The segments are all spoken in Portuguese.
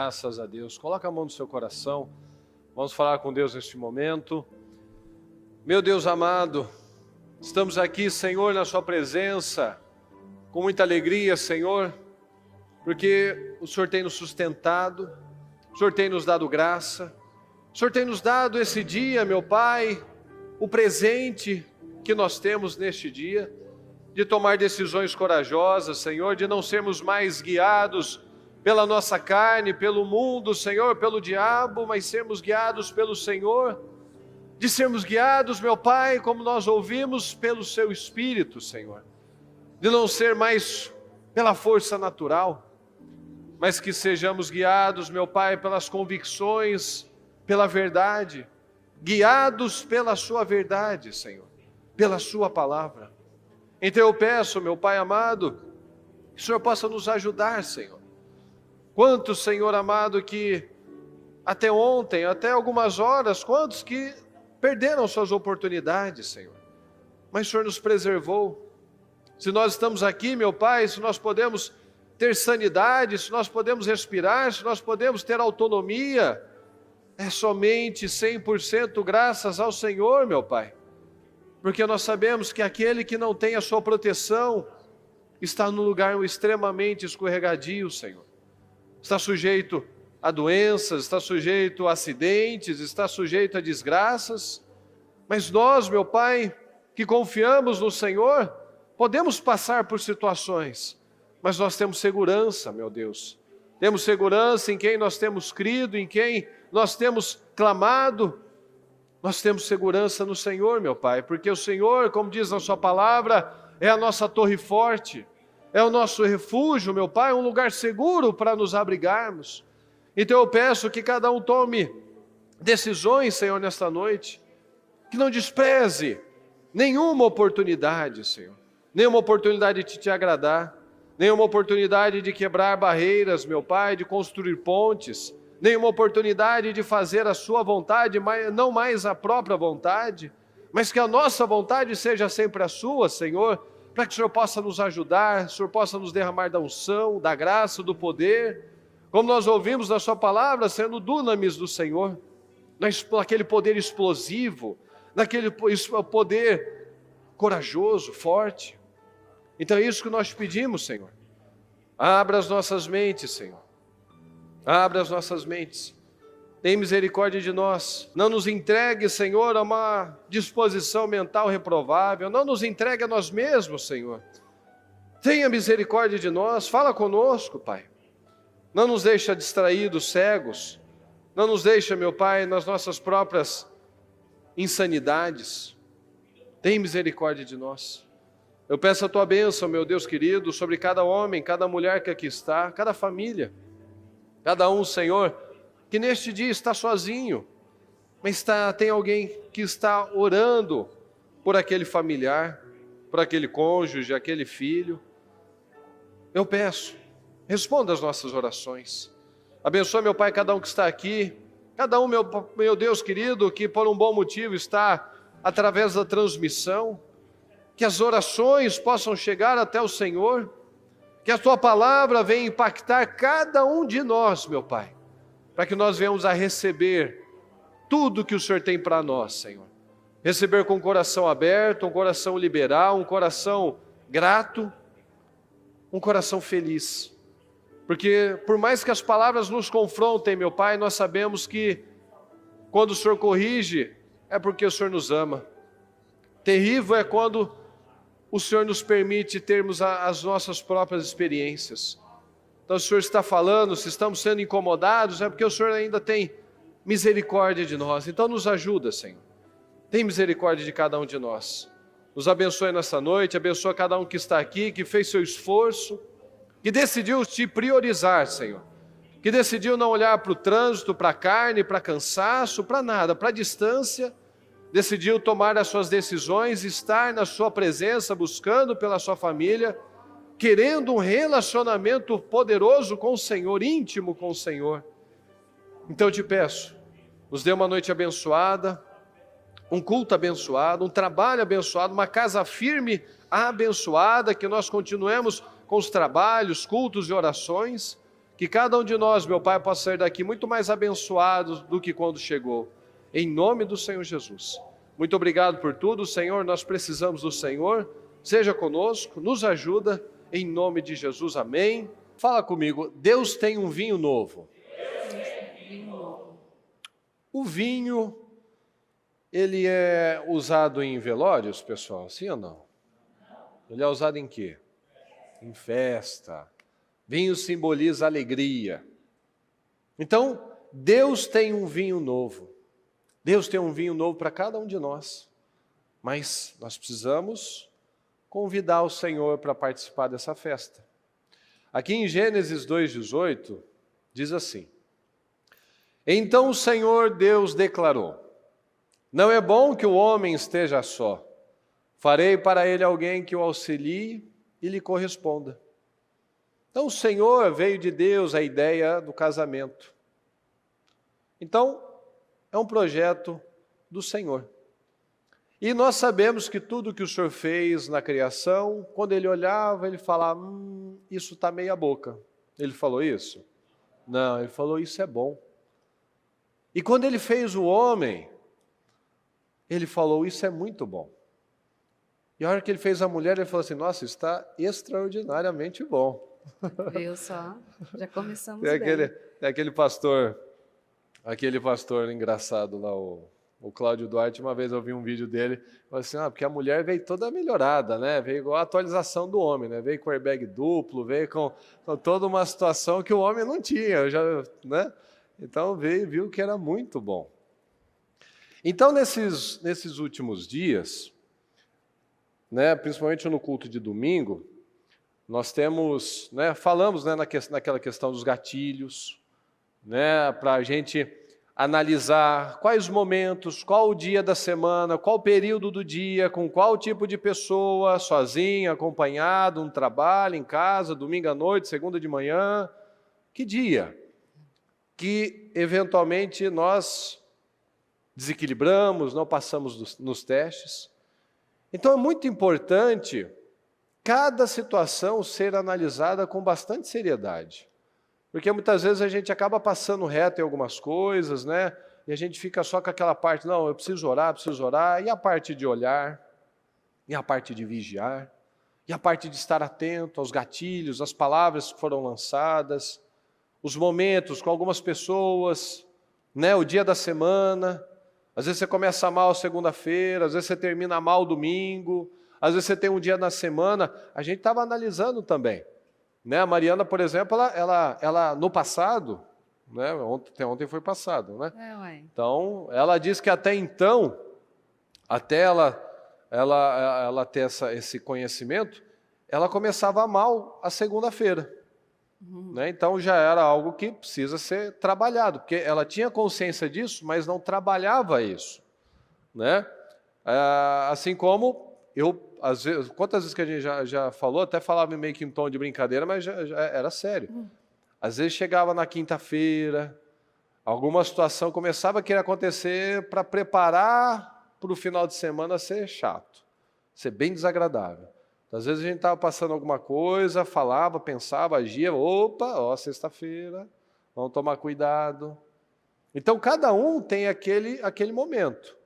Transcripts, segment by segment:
Graças a Deus. Coloca a mão no seu coração. Vamos falar com Deus neste momento. Meu Deus amado, estamos aqui, Senhor, na sua presença, com muita alegria, Senhor, porque o Senhor tem nos sustentado, o Senhor tem nos dado graça, o Senhor tem nos dado esse dia, meu Pai, o presente que nós temos neste dia, de tomar decisões corajosas, Senhor, de não sermos mais guiados pela nossa carne, pelo mundo, Senhor, pelo diabo, mas sermos guiados pelo Senhor, de sermos guiados, meu Pai, como nós ouvimos, pelo Seu Espírito, Senhor, de não ser mais pela força natural, mas que sejamos guiados, meu Pai, pelas convicções, pela verdade, guiados pela Sua verdade, Senhor, pela Sua palavra. Então eu peço, meu Pai amado, que o Senhor possa nos ajudar, Senhor. Quantos, Senhor amado, que até ontem, até algumas horas, quantos que perderam suas oportunidades, Senhor. Mas o Senhor nos preservou. Se nós estamos aqui, meu Pai, se nós podemos ter sanidade, se nós podemos respirar, se nós podemos ter autonomia, é somente 100% graças ao Senhor, meu Pai. Porque nós sabemos que aquele que não tem a sua proteção está num lugar extremamente escorregadio, Senhor. Está sujeito a doenças, está sujeito a acidentes, está sujeito a desgraças. Mas nós, meu Pai, que confiamos no Senhor, podemos passar por situações, mas nós temos segurança, meu Deus. Temos segurança em quem nós temos crido, em quem nós temos clamado. Nós temos segurança no Senhor, meu Pai, porque o Senhor, como diz na sua palavra, é a nossa torre forte, é o nosso refúgio, meu Pai, um lugar seguro para nos abrigarmos. Então eu peço que cada um tome decisões, Senhor, nesta noite, que não despreze nenhuma oportunidade, Senhor, nenhuma oportunidade de te agradar, nenhuma oportunidade de quebrar barreiras, meu Pai, de construir pontes, nenhuma oportunidade de fazer a sua vontade, não mais a própria vontade, mas que a nossa vontade seja sempre a sua, Senhor, para que o Senhor possa nos ajudar, o Senhor possa nos derramar da unção, da graça, do poder, como nós ouvimos na sua palavra, sendo dunamis do Senhor, naquele poder explosivo, naquele poder corajoso, forte. Então é isso que nós pedimos, Senhor. Abra as nossas mentes, Senhor. Abra as nossas mentes. Tem misericórdia de nós. Não nos entregue, Senhor, a uma disposição mental reprovável. Não nos entregue a nós mesmos, Senhor. Tenha misericórdia de nós. Fala conosco, Pai. Não nos deixa distraídos, cegos. Não nos deixa, meu Pai, nas nossas próprias insanidades. Tem misericórdia de nós. Eu peço a Tua bênção, meu Deus querido, sobre cada homem, cada mulher que aqui está, cada família. Cada um, Senhor, que neste dia está sozinho, mas tem alguém que está orando por aquele familiar, por aquele cônjuge, aquele filho. Eu peço, responda as nossas orações. Abençoa, meu Pai, cada um que está aqui, cada um, meu Deus querido, que por um bom motivo está através da transmissão, que as orações possam chegar até o Senhor, que a Tua palavra venha impactar cada um de nós, meu Pai, para que nós venhamos a receber tudo que o Senhor tem para nós, Senhor. Receber com o coração aberto, um coração liberal, um coração grato, um coração feliz. Porque por mais que as palavras nos confrontem, meu Pai, nós sabemos que quando o Senhor corrige, é porque o Senhor nos ama. Terrível é quando o Senhor nos permite termos as nossas próprias experiências. Então, se o Senhor está falando, se estamos sendo incomodados, é porque o Senhor ainda tem misericórdia de nós. Então, nos ajuda, Senhor. Tem misericórdia de cada um de nós. Nos abençoe nessa noite, abençoa cada um que está aqui, que fez seu esforço, que decidiu te priorizar, Senhor. Que decidiu não olhar para o trânsito, para a carne, para cansaço, para nada, para a distância. Decidiu tomar as suas decisões, estar na sua presença, buscando pela sua família, querendo um relacionamento poderoso com o Senhor, íntimo com o Senhor. Então eu te peço, nos dê uma noite abençoada, um culto abençoado, um trabalho abençoado, uma casa firme abençoada, que nós continuemos com os trabalhos, cultos e orações, Que cada um de nós, meu Pai, possa sair daqui muito mais abençoados do que quando chegou. Em nome do Senhor Jesus. Muito obrigado por tudo, Senhor. Nós precisamos do Senhor. Seja conosco, nos ajuda. Em nome de Jesus, amém. Fala comigo, Deus tem um vinho novo. O vinho, ele é usado em velórios, pessoal? Sim ou não? Ele é usado em quê? Em festa. Vinho simboliza alegria. Então, Deus tem um vinho novo. Deus tem um vinho novo para cada um de nós. Mas nós precisamos convidar o Senhor para participar dessa festa. Aqui em Gênesis 2,18, diz assim: Então o Senhor Deus declarou: Não é bom que o homem esteja só. Farei para ele alguém que o auxilie e lhe corresponda. Então o Senhor veio de Deus a ideia do casamento. Então, é um projeto do Senhor. E nós sabemos que tudo que o Senhor fez na criação, quando ele olhava, ele falava, isso está meia boca. Ele falou isso? Não, ele falou, isso é bom. E quando ele fez o homem, ele falou, isso é muito bom. E a hora que ele fez a mulher, ele falou assim, nossa, isso está extraordinariamente bom. Viu só? Já começamos É bem. aquele pastor engraçado lá, o Cláudio Duarte. Uma vez eu vi um vídeo dele, falou assim, porque a mulher veio toda melhorada, né? Veio igual a atualização do homem, né? Veio com airbag duplo, veio com toda uma situação que o homem não tinha, né? Então viu que era muito bom. Então nesses últimos dias, né, principalmente no culto de domingo, nós temos, né, falamos, né, naquela questão dos gatilhos, né, para a gente analisar quais momentos, qual o dia da semana, qual o período do dia, com qual tipo de pessoa, sozinho, acompanhado, no trabalho, em casa, domingo à noite, segunda de manhã, que dia que eventualmente nós desequilibramos, não passamos nos testes. Então é muito importante cada situação ser analisada com bastante seriedade. Porque muitas vezes a gente acaba passando reto em algumas coisas, né? E a gente fica só com aquela parte, não, eu preciso orar, e a parte de olhar, e a parte de vigiar, e a parte de estar atento aos gatilhos, às palavras que foram lançadas, os momentos com algumas pessoas, né? O dia da semana, às vezes você começa mal segunda-feira, às vezes você termina mal domingo, às vezes você tem um dia na semana. A gente estava analisando também. Né? A Mariana, por exemplo, ela no passado, né? Ontem foi passado, né? Então, ela diz que até então, até ela ter esse conhecimento, ela começava mal a segunda-feira. Né? Então já era algo que precisa ser trabalhado, porque ela tinha consciência disso, mas não trabalhava isso. Né? Assim como às vezes, quantas vezes que a gente já falou, até falava meio que em tom de brincadeira, mas já era sério. Às vezes chegava na quinta-feira, alguma situação começava a querer acontecer para preparar para o final de semana ser chato, ser bem desagradável. Às vezes a gente estava passando alguma coisa, falava, pensava, agia, sexta-feira, vamos tomar cuidado. Então cada um tem aquele momento.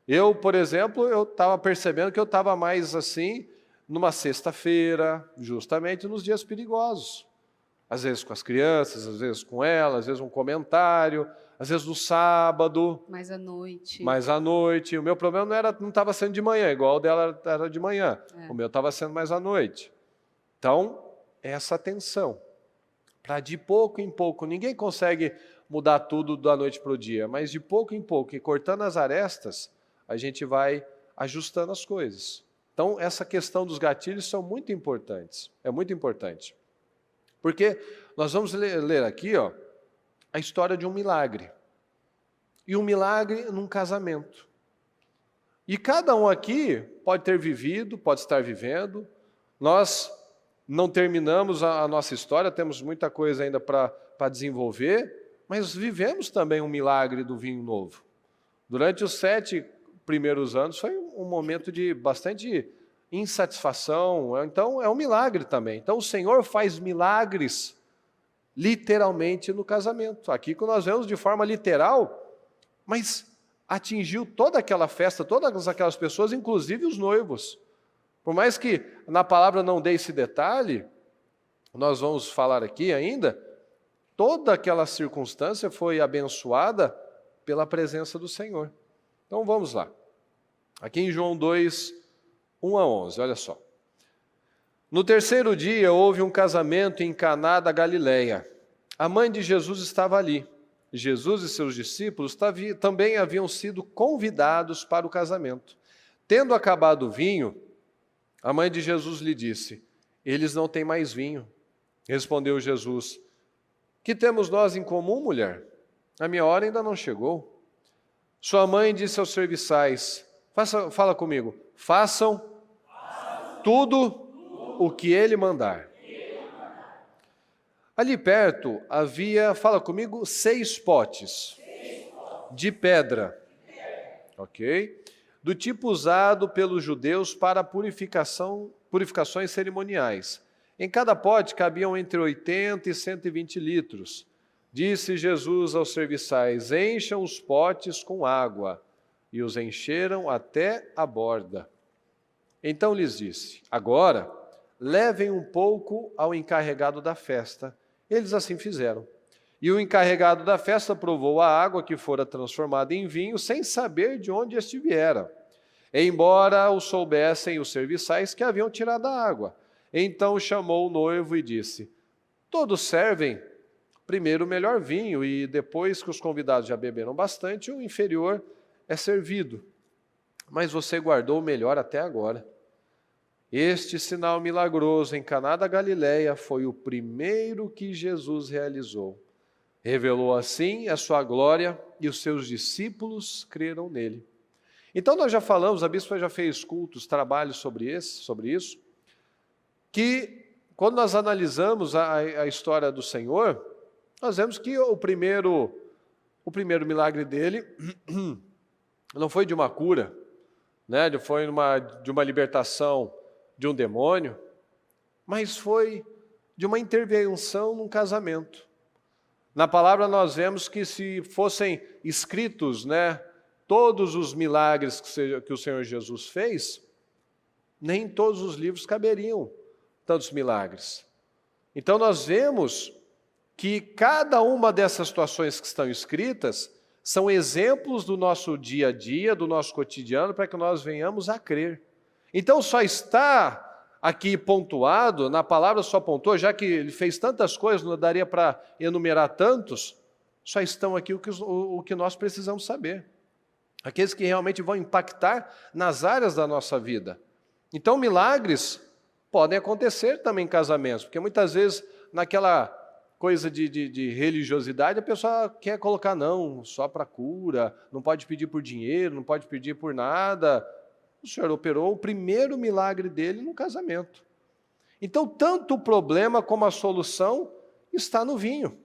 Eu, por exemplo, eu estava percebendo que eu estava mais assim numa sexta-feira, justamente nos dias perigosos. Às vezes com as crianças, às vezes com ela, às vezes um comentário, às vezes no sábado. Mais à noite. Mais à noite. O meu problema não estava sendo de manhã, igual o dela era de manhã. O meu estava sendo mais à noite. Então, essa atenção. Para de pouco em pouco, ninguém consegue mudar tudo da noite para o dia, mas de pouco em pouco, e cortando as arestas, a gente vai ajustando as coisas. Então, essa questão dos gatilhos são muito importantes. É muito importante. Porque nós vamos ler aqui, a história de um milagre. E um milagre num casamento. E cada um aqui pode ter vivido, pode estar vivendo. Nós não terminamos a nossa história, temos muita coisa ainda para desenvolver, mas vivemos também um milagre do vinho novo. Durante os 7 primeiros anos foi um momento de bastante insatisfação, então é um milagre também. Então o Senhor faz milagres literalmente no casamento. Aqui que nós vemos de forma literal, mas atingiu toda aquela festa, todas aquelas pessoas, inclusive os noivos. Por mais que na palavra não dê esse detalhe, nós vamos falar aqui ainda, toda aquela circunstância foi abençoada pela presença do Senhor. Então vamos lá. Aqui em João 2, 1 a 11, olha só. No terceiro dia houve um casamento em Caná da Galileia. A mãe de Jesus estava ali. Jesus e seus discípulos também haviam sido convidados para o casamento. Tendo acabado o vinho, a mãe de Jesus lhe disse: eles não têm mais vinho. Respondeu Jesus: que temos nós em comum, mulher? A minha hora ainda não chegou. Sua mãe disse aos serviçais: fala comigo, façam tudo o que ele mandar. Ali perto havia, fala comigo, 6 potes de pedra, ok? Do tipo usado pelos judeus para purificações cerimoniais. Em cada pote cabiam entre 80 e 120 litros. Disse Jesus aos serviçais: encham os potes com água. E os encheram até a borda. Então lhes disse: agora levem um pouco ao encarregado da festa. Eles assim fizeram. E o encarregado da festa provou a água que fora transformada em vinho, sem saber de onde este viera, embora o soubessem os serviçais que haviam tirado a água. Então chamou o noivo e disse: todos servem primeiro o melhor vinho, e depois que os convidados já beberam bastante, o inferior é servido. Mas você guardou o melhor até agora. Este sinal milagroso em Caná da Galileia foi o primeiro que Jesus realizou. Revelou assim a sua glória e os seus discípulos creram nele. Então nós já falamos, a bispa já fez cultos, trabalhos sobre isso, que quando nós analisamos a história do Senhor, nós vemos que o primeiro milagre dele não foi de uma cura, né? Foi de uma libertação de um demônio, mas foi de uma intervenção num casamento. Na palavra nós vemos que se fossem escritos, né, todos os milagres que o Senhor Jesus fez, nem todos os livros caberiam tantos milagres. Então nós vemos que cada uma dessas situações que estão escritas são exemplos do nosso dia a dia, do nosso cotidiano, para que nós venhamos a crer. Então só está aqui pontuado, na palavra só pontuou, já que ele fez tantas coisas, não daria para enumerar tantos, só estão aqui o que nós precisamos saber. Aqueles que realmente vão impactar nas áreas da nossa vida. Então milagres podem acontecer também em casamentos, porque muitas vezes naquela coisa de religiosidade a pessoa quer colocar não, só para cura, não pode pedir por dinheiro, não pode pedir por nada. O Senhor operou o primeiro milagre dele no casamento. Então, tanto o problema como a solução está no vinho.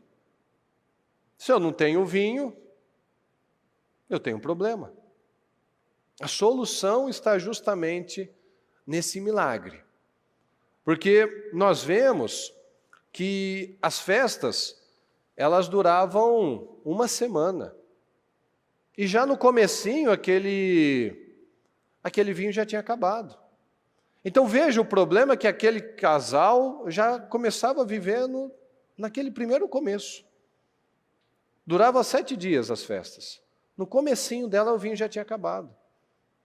Se eu não tenho vinho, eu tenho um problema. A solução está justamente nesse milagre. Porque nós vemos que as festas, elas duravam uma semana. E já no comecinho, aquele vinho já tinha acabado. Então veja o problema que aquele casal já começava vivendo naquele primeiro começo. Durava 7 dias as festas. No comecinho dela o vinho já tinha acabado.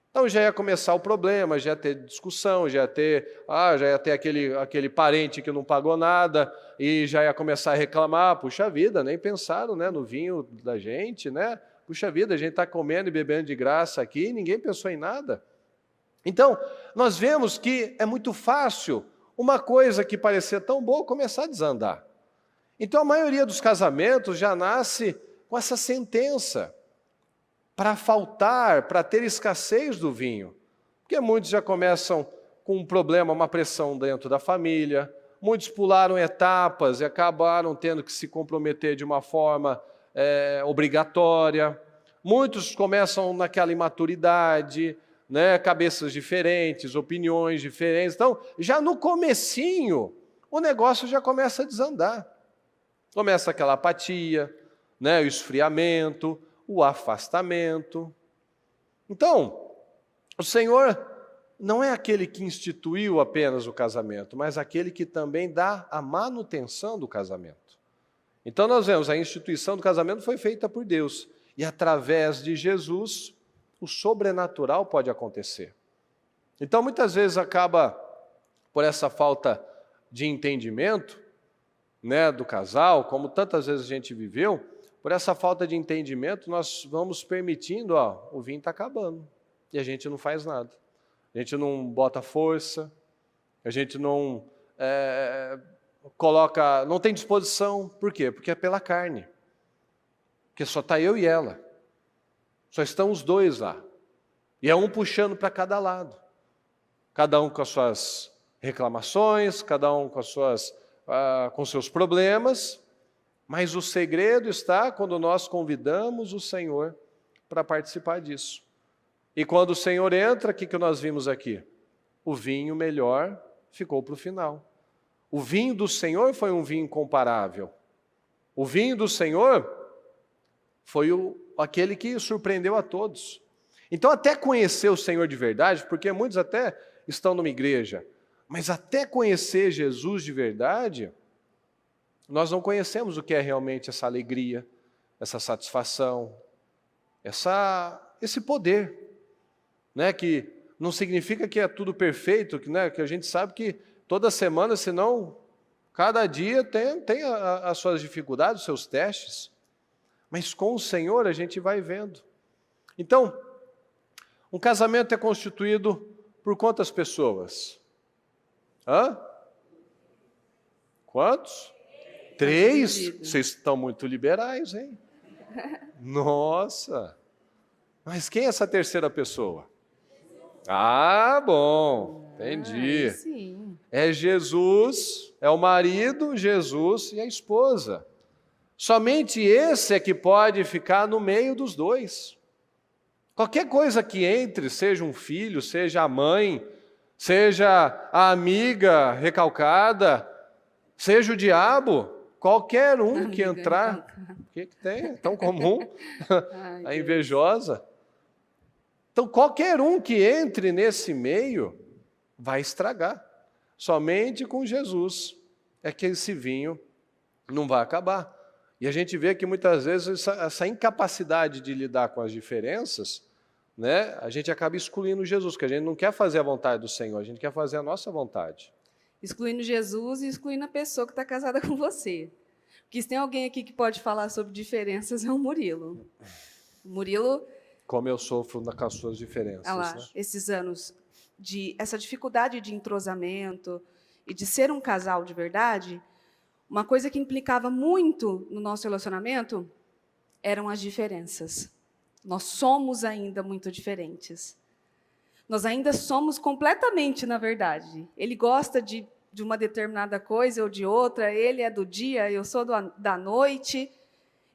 Então já ia começar o problema, já ia ter discussão, já ia ter aquele parente que não pagou nada e já ia começar a reclamar, puxa vida, nem pensaram, né, no vinho da gente, né? Puxa vida, a gente está comendo e bebendo de graça aqui e ninguém pensou em nada. Então, nós vemos que é muito fácil uma coisa que parecia tão boa começar a desandar. Então, a maioria dos casamentos já nasce com essa sentença para faltar, para ter escassez do vinho. Porque muitos já começam com um problema, uma pressão dentro da família, muitos pularam etapas e acabaram tendo que se comprometer de uma forma obrigatória. Muitos começam naquela imaturidade, né, cabeças diferentes, opiniões diferentes. Então, já no comecinho, o negócio já começa a desandar. Começa aquela apatia, né? O esfriamento, o afastamento. Então, o Senhor não é aquele que instituiu apenas o casamento, mas aquele que também dá a manutenção do casamento. Então nós vemos, a instituição do casamento foi feita por Deus, e através de Jesus, o sobrenatural pode acontecer. Então muitas vezes acaba, por essa falta de entendimento, né, do casal, como tantas vezes a gente viveu, por essa falta de entendimento, nós vamos permitindo, o vinho está acabando, e a gente não faz nada. A gente não bota força, a gente não coloca, não tem disposição. Por quê? Porque é pela carne. Porque só está eu e ela. Só estão os dois lá. E é um puxando para cada lado. Cada um com as suas reclamações, cada um com com seus problemas. Mas o segredo está quando nós convidamos o Senhor para participar disso. E quando o Senhor entra, o que nós vimos aqui? O vinho melhor ficou para o final. O vinho do Senhor foi um vinho incomparável. O vinho do Senhor foi aquele que surpreendeu a todos. Então, até conhecer o Senhor de verdade, porque muitos até estão numa igreja, mas até conhecer Jesus de verdade, nós não conhecemos o que é realmente essa alegria, essa satisfação, esse poder. Né, que não significa que é tudo perfeito, né, que a gente sabe que toda semana, senão cada dia tem as suas dificuldades, os seus testes, mas com o Senhor a gente vai vendo. Então, um casamento é constituído por quantas pessoas? Quantos? 3? Vocês estão muito liberais, hein? Nossa! Mas quem é essa terceira pessoa? Bom, entendi. Sim. É Jesus, é o marido, Jesus e a esposa. Somente esse é que pode ficar no meio dos dois. Qualquer coisa que entre, seja um filho, seja a mãe, seja a amiga recalcada, seja o diabo, qualquer um que entrar. O que tem? É tão comum. A invejosa. Então, qualquer um que entre nesse meio vai estragar. Somente com Jesus é que esse vinho não vai acabar. E a gente vê que muitas vezes essa incapacidade de lidar com as diferenças, né, a gente acaba excluindo Jesus, porque a gente não quer fazer a vontade do Senhor, a gente quer fazer a nossa vontade. Excluindo Jesus e excluindo a pessoa que está casada com você. Porque se tem alguém aqui que pode falar sobre diferenças, é o Murilo. O Murilo... Como eu sofro com as suas diferenças. Né? Esses anos essa dificuldade de entrosamento e de ser um casal de verdade, uma coisa que implicava muito no nosso relacionamento eram as diferenças. Nós somos ainda muito diferentes. Nós ainda somos completamente, na verdade. Ele gosta de uma determinada coisa ou de outra, ele é do dia, eu sou da noite.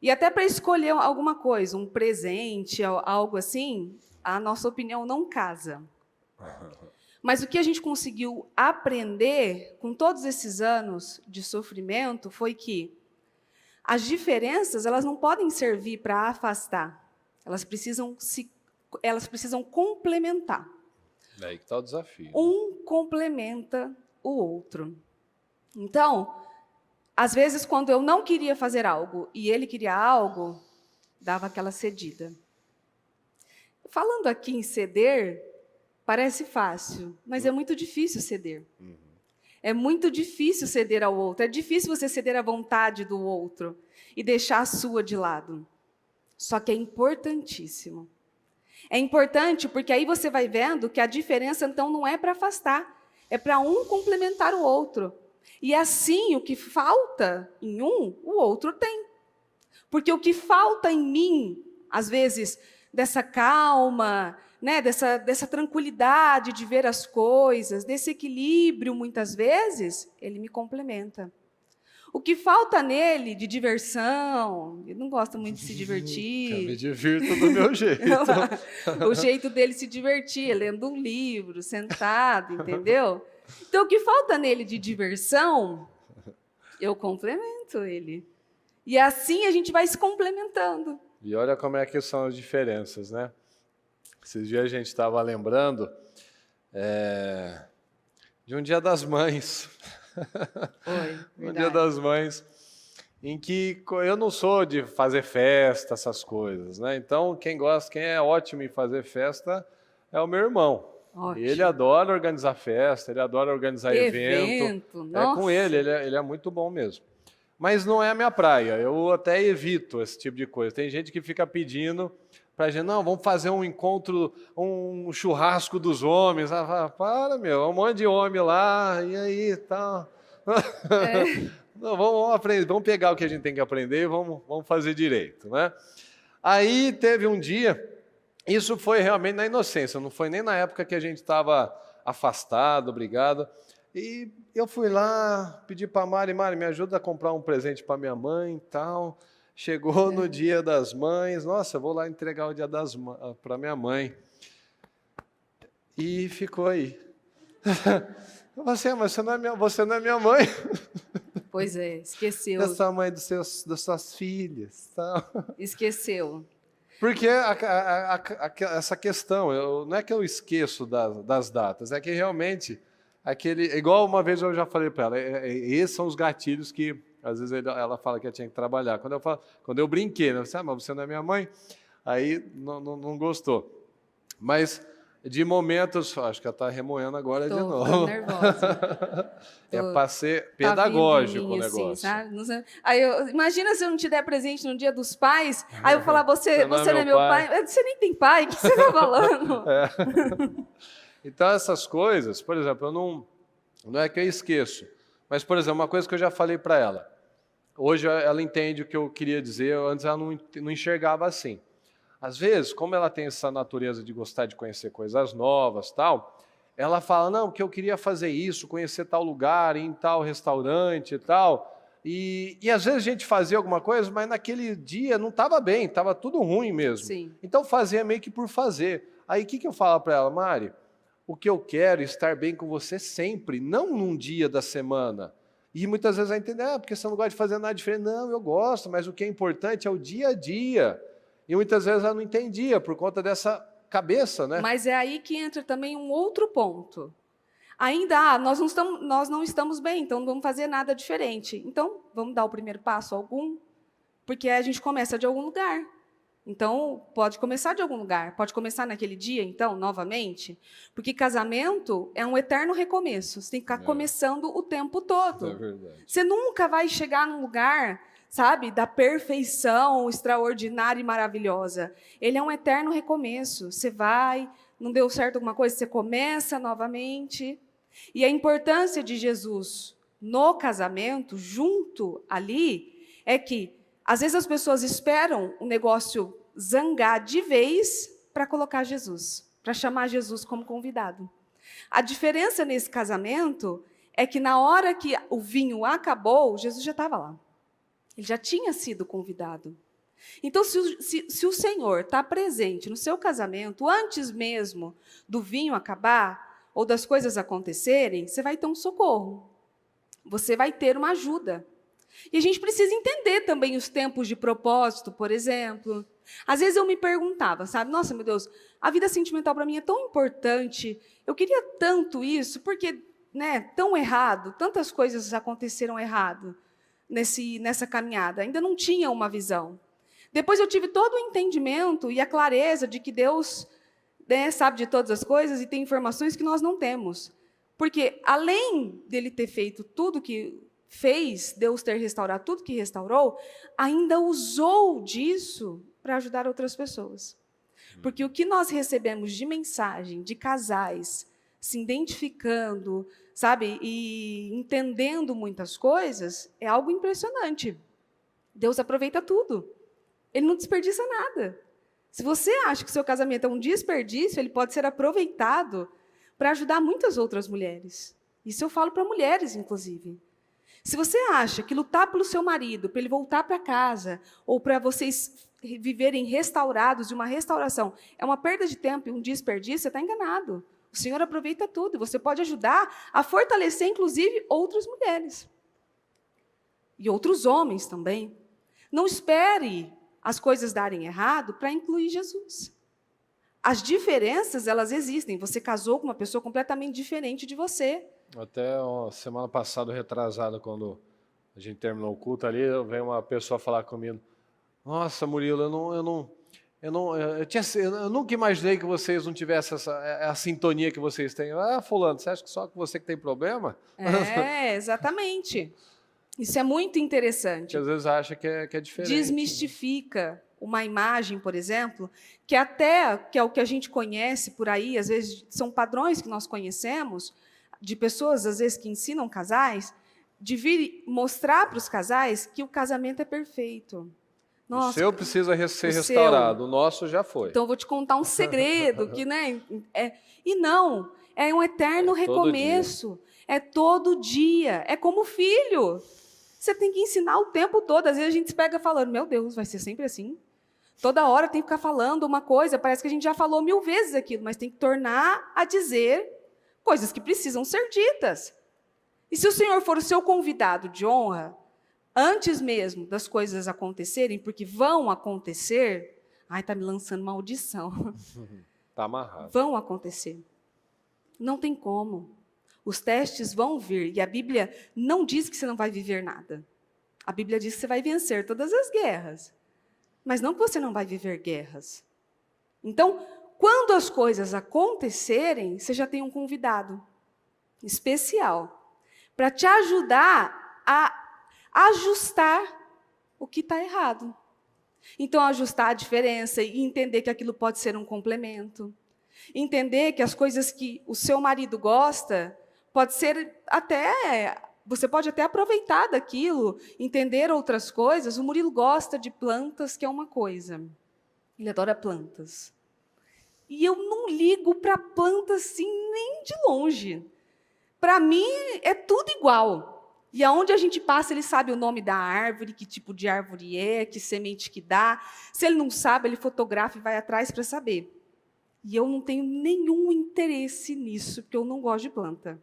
E até para escolher alguma coisa, um presente, algo assim, a nossa opinião não casa. Mas o que a gente conseguiu aprender com todos esses anos de sofrimento foi que as diferenças elas não podem servir para afastar, elas precisam complementar. É aí que está o desafio. Um complementa o outro. Então, às vezes, quando eu não queria fazer algo e ele queria algo, dava aquela cedida. Falando aqui em ceder, parece fácil, mas é muito difícil ceder. É muito difícil ceder ao outro. É difícil você ceder à vontade do outro e deixar a sua de lado. Só que é importantíssimo. É importante porque aí você vai vendo que a diferença, então, não é para afastar, é para um complementar o outro. E assim, o que falta em um, o outro tem. Porque o que falta em mim, às vezes, dessa calma, né, dessa tranquilidade de ver as coisas, desse equilíbrio, muitas vezes, ele me complementa. O que falta nele de diversão, ele não gosta muito de se divertir. Eu me divirto do meu jeito. O jeito dele se divertir, lendo um livro, sentado, entendeu? Então, o que falta nele de diversão, eu complemento ele. E assim a gente vai se complementando. E olha como é que são as diferenças, né? Esses dias a gente estava lembrando de um Dia das Mães. Foi, Um Dia das Mães, em que eu não sou de fazer festa, essas coisas, né? Então, quem é ótimo em fazer festa é o meu irmão. Ótimo. Ele adora organizar festa, ele adora organizar evento. Nossa. Com ele é muito bom mesmo. Mas não é a minha praia, eu até evito esse tipo de coisa. Tem gente que fica pedindo pra gente, não, vamos fazer um encontro, um churrasco dos homens. Ah, para, meu, é um monte de homem lá, e aí, tal. Não, vamos aprender, vamos pegar o que a gente tem que aprender e vamos fazer direito, né? Aí teve um dia, isso foi realmente na inocência, não foi nem na época que a gente estava afastado, obrigado. E eu fui lá, pedi para a Mari, me ajuda a comprar um presente para minha mãe e tal. Chegou no Dia das Mães, nossa, eu vou lá entregar o Dia das Mães para minha mãe. E ficou aí. Mas você não é minha mãe. Pois é, esqueceu. Eu sou a mãe das suas filhas. Tal. Esqueceu. Porque essa questão, não é que eu esqueço das datas, é que realmente, igual uma vez eu já falei para ela, esses são os gatilhos que, às vezes ela fala que eu tinha que trabalhar. Quando eu brinquei, né, mas você não é minha mãe, aí não gostou. Mas de momentos, acho que ela está remoendo agora de novo. Tô nervosa. É para ser pedagógico o negócio. Assim, sabe? Aí imagina se eu não te der presente no Dia dos Pais, aí eu falar, você não é meu pai. Você nem tem pai, o que você está falando? Então essas coisas, por exemplo, não é que eu esqueço, mas, por exemplo, uma coisa que eu já falei para ela, hoje ela entende o que eu queria dizer, antes ela não enxergava assim. Às vezes, como ela tem essa natureza de gostar de conhecer coisas novas, tal, ela fala, não, que eu queria fazer isso, conhecer tal lugar, ir em tal restaurante e tal. E às vezes a gente fazia alguma coisa, mas naquele dia não estava bem, estava tudo ruim mesmo. Sim. Então fazia meio que por fazer. Aí o que eu falo para ela, Mari? O que eu quero é estar bem com você sempre, não num dia da semana. E muitas vezes ela entende, porque você não gosta de fazer nada diferente. Não, eu gosto, mas o que é importante é o dia a dia. E muitas vezes ela não entendia por conta dessa cabeça, né? Mas é aí que entra também um outro ponto. Ainda, nós não estamos bem, então não vamos fazer nada diferente. Então, vamos dar o primeiro passo algum? Porque a gente começa de algum lugar. Então, pode começar de algum lugar. Pode começar naquele dia, então, novamente. Porque casamento é um eterno recomeço. Você tem que ficar começando o tempo todo. É verdade. Você nunca vai chegar num lugar, sabe, da perfeição extraordinária e maravilhosa. Ele é um eterno recomeço. Você vai, não deu certo alguma coisa, você começa novamente. E a importância de Jesus no casamento, junto ali, é que, às vezes, as pessoas esperam o negócio zangar de vez para colocar Jesus, para chamar Jesus como convidado. A diferença nesse casamento é que, na hora que o vinho acabou, Jesus já estava lá. Ele já tinha sido convidado. Então, se o Senhor está presente no seu casamento, antes mesmo do vinho acabar, ou das coisas acontecerem, você vai ter um socorro. Você vai ter uma ajuda. E a gente precisa entender também os tempos de propósito, por exemplo. Às vezes eu me perguntava, sabe? Nossa, meu Deus, a vida sentimental para mim é tão importante. Eu queria tanto isso, porque, tão errado, tantas coisas aconteceram errado nessa caminhada. Ainda não tinha uma visão. Depois eu tive todo o entendimento e a clareza de que Deus sabe de todas as coisas e tem informações que nós não temos. Porque, além dele ter feito tudo que fez, Deus ter restaurado tudo que restaurou, ainda usou disso para ajudar outras pessoas. Porque o que nós recebemos de mensagem de casais se identificando, sabe, e entendendo muitas coisas, é algo impressionante. Deus aproveita tudo. Ele não desperdiça nada. Se você acha que seu casamento é um desperdício, ele pode ser aproveitado para ajudar muitas outras mulheres. Isso eu falo para mulheres, inclusive. Se você acha que lutar pelo seu marido, para ele voltar para casa, ou para vocês viverem restaurados, de uma restauração, é uma perda de tempo e um desperdício, você está enganado. O Senhor aproveita tudo. Você pode ajudar a fortalecer, inclusive, outras mulheres. E outros homens também. Não espere as coisas darem errado para incluir Jesus. As diferenças, elas existem. Você casou com uma pessoa completamente diferente de você. Até ó, semana passada, retrasada, quando a gente terminou o culto ali, veio uma pessoa falar comigo: nossa, Murilo, eu nunca imaginei que vocês não tivessem a sintonia que vocês têm. Ah, fulano, você acha que só você que tem problema? Exatamente. Isso é muito interessante. Que às vezes acha que é diferente. Desmistifica uma imagem, por exemplo, que é o que a gente conhece por aí, às vezes são padrões que nós conhecemos, de pessoas, às vezes, que ensinam casais, de vir mostrar para os casais que o casamento é perfeito. Nossa, o seu precisa ser restaurado, o nosso já foi. Então, eu vou te contar um segredo, que, né, e não, é um eterno recomeço, é todo dia, é como filho. Você tem que ensinar o tempo todo. Às vezes a gente se pega falando, meu Deus, vai ser sempre assim? Toda hora tem que ficar falando uma coisa, parece que a gente já falou 1000 vezes aquilo, mas tem que tornar a dizer coisas que precisam ser ditas. E se o Senhor for o seu convidado de honra, antes mesmo das coisas acontecerem, porque vão acontecer, ai, está me lançando maldição. Está amarrado. Vão acontecer. Não tem como. Os testes vão vir, e a Bíblia não diz que você não vai viver nada. A Bíblia diz que você vai vencer todas as guerras, mas não que você não vai viver guerras. Então, quando as coisas acontecerem, você já tem um convidado especial para te ajudar a ajustar o que está errado. Então, ajustar a diferença e entender que aquilo pode ser um complemento. Entender que as coisas que o seu marido gosta, pode ser até, você pode até aproveitar daquilo, entender outras coisas. O Murilo gosta de plantas, que é uma coisa. Ele adora plantas. E eu não ligo para plantas assim nem de longe. Para mim, é tudo igual. E aonde a gente passa, ele sabe o nome da árvore, que tipo de árvore é, que semente que dá. Se ele não sabe, ele fotografa e vai atrás para saber. E eu não tenho nenhum interesse nisso, porque eu não gosto de planta.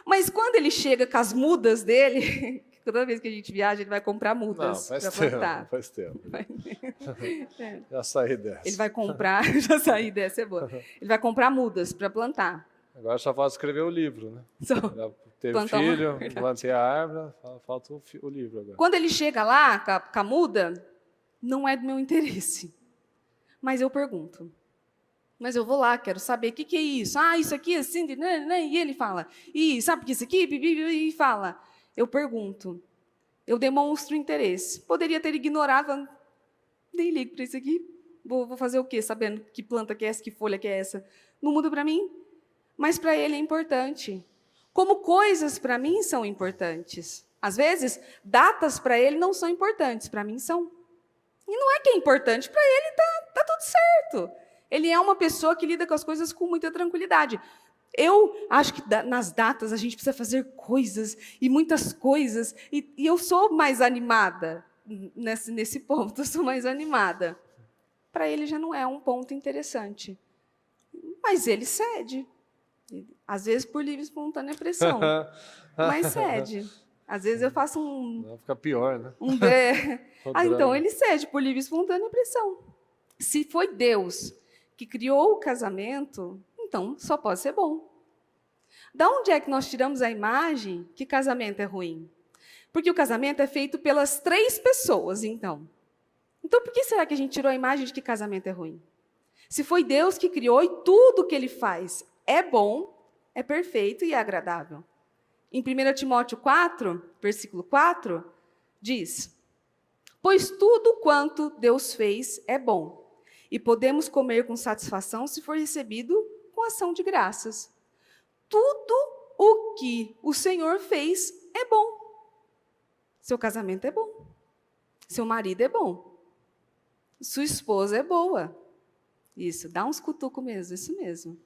Mas quando ele chega com as mudas dele, toda vez que a gente viaja, ele vai comprar mudas para plantar. Faz tempo. Já saí dessa. Ele vai comprar, já saí dessa, é boa. Ele vai comprar mudas para plantar. Agora só falta escrever o livro, né? Já teve filho, plantei a árvore, falta o livro agora. Quando ele chega lá com a muda, não é do meu interesse. Mas eu pergunto. Mas eu vou lá, quero saber o que é isso. Ah, isso aqui é assim, né? E ele fala. E sabe o que é isso aqui? E fala. Eu pergunto. Eu demonstro interesse. Poderia ter ignorado. Nem ligo para isso aqui. Vou fazer o quê? Sabendo que planta que é essa, que folha que é essa. Não muda para mim. Mas para ele é importante. Como coisas para mim são importantes. Às vezes, datas para ele não são importantes. Para mim são. E não é que é importante. Para ele tá tudo certo. Ele é uma pessoa que lida com as coisas com muita tranquilidade. Eu acho que nas datas a gente precisa fazer coisas, e muitas coisas, e eu sou mais animada nesse ponto, eu sou mais animada. Para ele já não é um ponto interessante. Mas ele cede. Às vezes por livre e espontânea pressão. Mas cede. Às vezes eu faço Não, fica pior, né? Então ele cede por livre e espontânea pressão. Se foi Deus que criou o casamento, então só pode ser bom. Da onde é que nós tiramos a imagem que casamento é ruim? Porque o casamento é feito pelas 3 pessoas, então. Então, por que será que a gente tirou a imagem de que casamento é ruim? Se foi Deus que criou e tudo que Ele faz é bom, é perfeito e é agradável. Em 1 Timóteo 4, versículo 4, diz: pois tudo quanto Deus fez é bom, e podemos comer com satisfação se for recebido com ação de graças. Tudo o que o Senhor fez é bom. Seu casamento é bom. Seu marido é bom. Sua esposa é boa. Isso, dá uns cutucos mesmo, isso mesmo.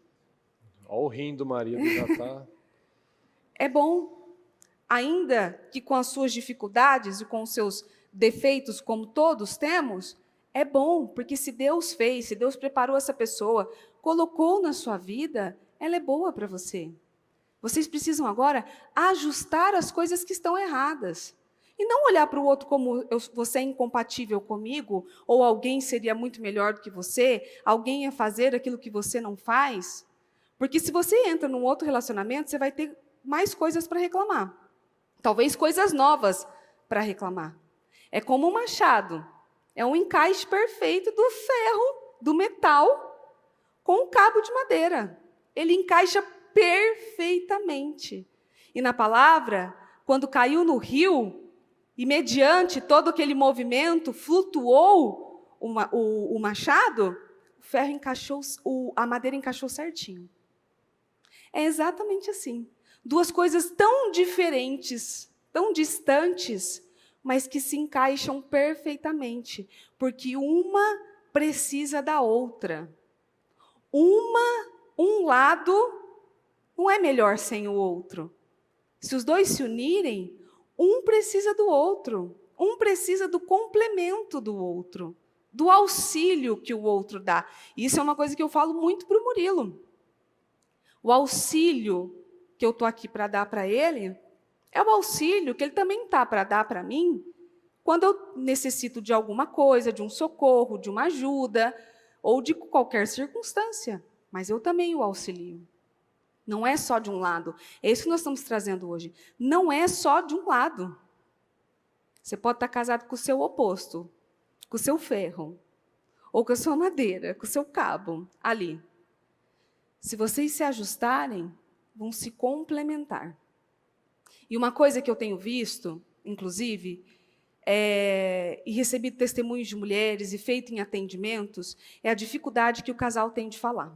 Olha o rim do marido já está... É bom. Ainda que com as suas dificuldades e com os seus defeitos, como todos temos, é bom, porque se Deus fez, se Deus preparou essa pessoa, colocou na sua vida, ela é boa para você. Vocês precisam agora ajustar as coisas que estão erradas. E não olhar para o outro como você é incompatível comigo, ou alguém seria muito melhor do que você, alguém ia fazer aquilo que você não faz. Porque se você entra num outro relacionamento, você vai ter mais coisas para reclamar. Talvez coisas novas para reclamar. É como um machado. É um encaixe perfeito do ferro, do metal, com um cabo de madeira. Ele encaixa perfeitamente. E na palavra, quando caiu no rio, e mediante todo aquele movimento, flutuou o machado, o ferro encaixou, a madeira encaixou certinho. É exatamente assim. Duas coisas tão diferentes, tão distantes, mas que se encaixam perfeitamente, porque uma precisa da outra. Um lado não é melhor sem o outro. Se os dois se unirem, um precisa do outro, um precisa do complemento do outro, do auxílio que o outro dá. Isso é uma coisa que eu falo muito para o Murilo. O auxílio que eu estou aqui para dar para ele é o auxílio que ele também está para dar para mim quando eu necessito de alguma coisa, de um socorro, de uma ajuda, ou de qualquer circunstância. Mas eu também o auxilio. Não é só de um lado. É isso que nós estamos trazendo hoje. Não é só de um lado. Você pode estar casado com o seu oposto, com o seu ferro, ou com a sua madeira, com o seu cabo, ali. Se vocês se ajustarem, vão se complementar. E uma coisa que eu tenho visto, inclusive, e recebido testemunhos de mulheres e feito em atendimentos, é a dificuldade que o casal tem de falar.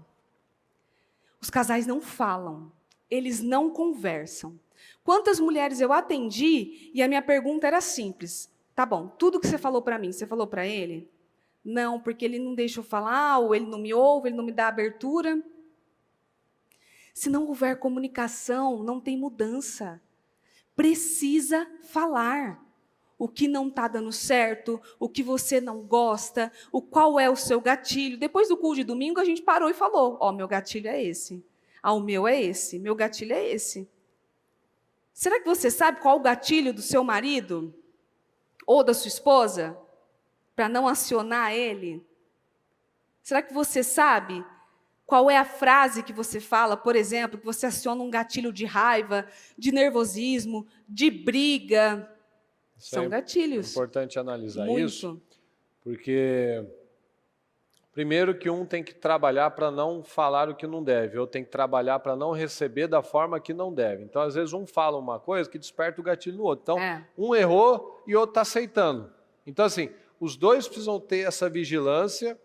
Os casais não falam, eles não conversam. Quantas mulheres eu atendi e a minha pergunta era simples. Tá bom, tudo que você falou para mim, você falou para ele? Não, porque ele não deixa eu falar, ou ele não me ouve, ele não me dá abertura. Se não houver comunicação, não tem mudança. Precisa falar. O que não está dando certo, o que você não gosta, qual é o seu gatilho. Depois do culto de domingo, a gente parou e falou, meu gatilho é esse. O meu é esse, meu gatilho é esse. Será que você sabe qual o gatilho do seu marido? Ou da sua esposa? Para não acionar ele? Será que você sabe qual é a frase que você fala, por exemplo, que você aciona um gatilho de raiva, de nervosismo, de briga? São gatilhos. É importante analisar Muito. isso, porque primeiro que um tem que trabalhar para não falar o que não deve, ou tem que trabalhar para não receber da forma que não deve. Então, às vezes, um fala uma coisa que desperta o gatilho no outro. Então, um errou e o outro está aceitando. Então, assim, os dois precisam ter essa vigilância.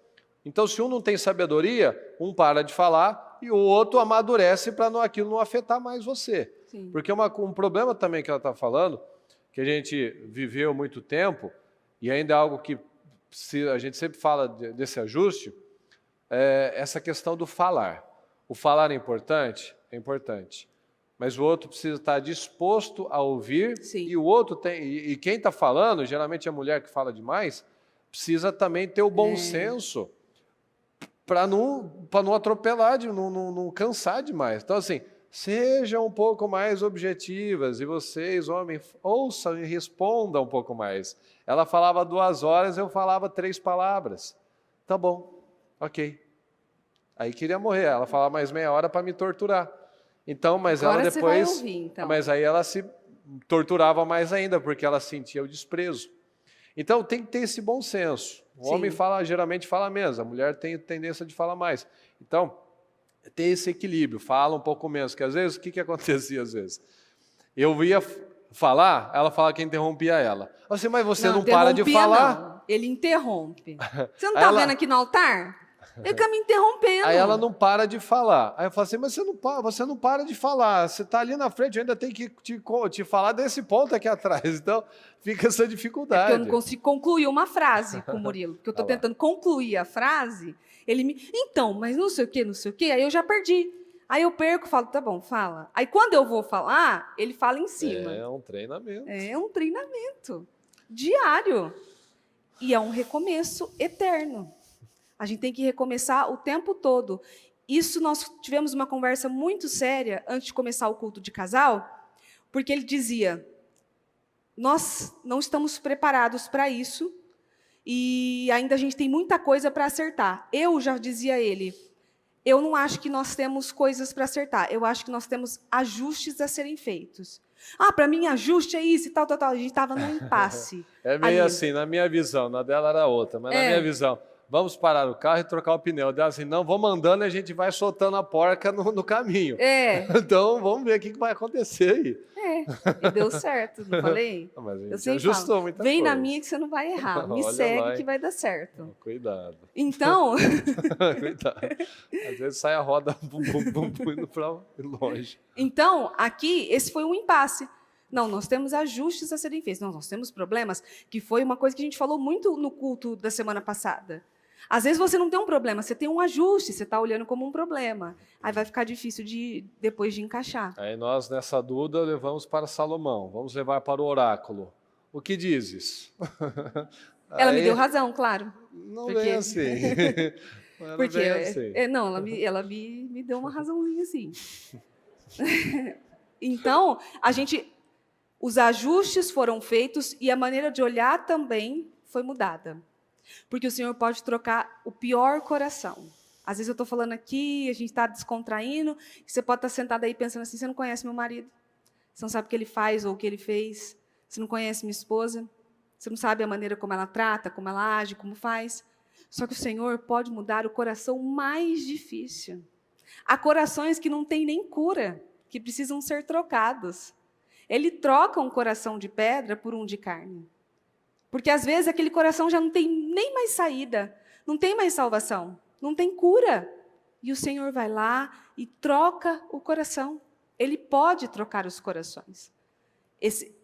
Então, se um não tem sabedoria, um para de falar e o outro amadurece para aquilo não afetar mais você. Sim. Porque um problema também que ela está falando, que a gente viveu muito tempo, e ainda é algo que a gente sempre fala desse ajuste, é essa questão do falar. O falar é importante, mas o outro precisa estar disposto a ouvir. Sim. E o outro e quem está falando, geralmente é a mulher que fala demais, precisa também ter o bom senso para não atropelar, não cansar demais. Então, assim, sejam um pouco mais objetivas, e vocês, homens, ouçam e respondam um pouco mais. Ela falava 2 horas, eu falava 3 palavras. Tá bom, ok. Aí queria morrer, ela falava mais meia hora para me torturar. Então, mas agora ela depois... Você vai ouvir, então. Mas aí ela se torturava mais ainda, porque ela sentia o desprezo. Então, tem que ter esse bom senso. O homem geralmente fala menos, a mulher tem tendência de falar mais. Então, ter esse equilíbrio, fala um pouco menos, que às vezes, o que acontecia às vezes? Eu ia falar, ela falava que interrompia ela. Assim, mas você não para de falar? Não. Ele interrompe. Você não está vendo aqui no altar? Ele fica me interrompendo. Aí ela não para de falar. Aí eu falo assim, mas você não para de falar, você está ali na frente, eu ainda tenho que te falar desse ponto aqui atrás. Então, fica essa dificuldade. Porque eu não consigo concluir uma frase com o Murilo, porque eu estou tentando concluir a frase, ele me... Então, mas não sei o quê, aí eu já perdi. Aí eu perco e falo, tá bom, fala. Aí quando eu vou falar, ele fala em cima. É um treinamento. É um treinamento diário. E é um recomeço eterno. A gente tem que recomeçar o tempo todo. Isso nós tivemos uma conversa muito séria antes de começar o culto de casal, porque ele dizia, nós não estamos preparados para isso e ainda a gente tem muita coisa para acertar. Eu já dizia a ele, eu não acho que nós temos coisas para acertar, eu acho que nós temos ajustes a serem feitos. Ah, para mim ajuste é isso e tal, tal, tal. A gente estava num impasse. É meio assim, na minha visão, na dela era outra, mas na minha visão, vamos parar o carro e trocar o pneu. Dela assim, não, vamos andando e a gente vai soltando a porca no caminho. Então, vamos ver o que vai acontecer aí. E deu certo, não falei? Mas a gente eu sempre ajustou falo, muita vem coisa. na minha que você não vai errar, me Olha segue lá, que vai dar certo. Cuidado. Então... Cuidado. Às vezes sai a roda bum, bum, bum, bum, indo para longe. Então, aqui, esse foi um impasse. Não, nós temos ajustes a serem feitos. Não, nós temos problemas, que foi uma coisa que a gente falou muito no culto da semana passada. Às vezes você não tem um problema, você tem um ajuste, você está olhando como um problema. Aí vai ficar difícil depois de encaixar. Aí nós, nessa dúvida, levamos para Salomão. Vamos levar para o oráculo. O que dizes? Ela me deu razão, claro. Não vem assim. Porque, não, ela me deu uma razãozinha assim. Então, os ajustes foram feitos e a maneira de olhar também foi mudada. Porque o Senhor pode trocar o pior coração. Às vezes eu estou falando aqui, a gente está descontraindo, e você pode estar sentado aí pensando assim, você não conhece meu marido, você não sabe o que ele faz ou o que ele fez, você não conhece minha esposa, você não sabe a maneira como ela trata, como ela age, como faz. Só que o Senhor pode mudar o coração mais difícil. Há corações que não têm nem cura, que precisam ser trocados. Ele troca um coração de pedra por um de carne. Porque, às vezes, aquele coração já não tem nem mais saída, não tem mais salvação, não tem cura. E o Senhor vai lá e troca o coração. Ele pode trocar os corações.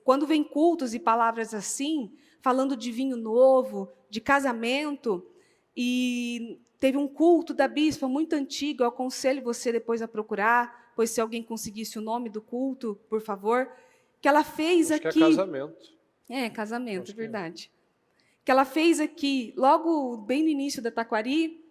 Quando vem cultos e palavras assim, falando de vinho novo, de casamento, e teve um culto da bispa muito antigo, eu aconselho você depois a procurar, pois se alguém conseguisse o nome do culto, por favor, que ela fez Acho aqui... que é casamento. Casamento, é verdade. Que ela fez aqui, logo bem no início da Taquari,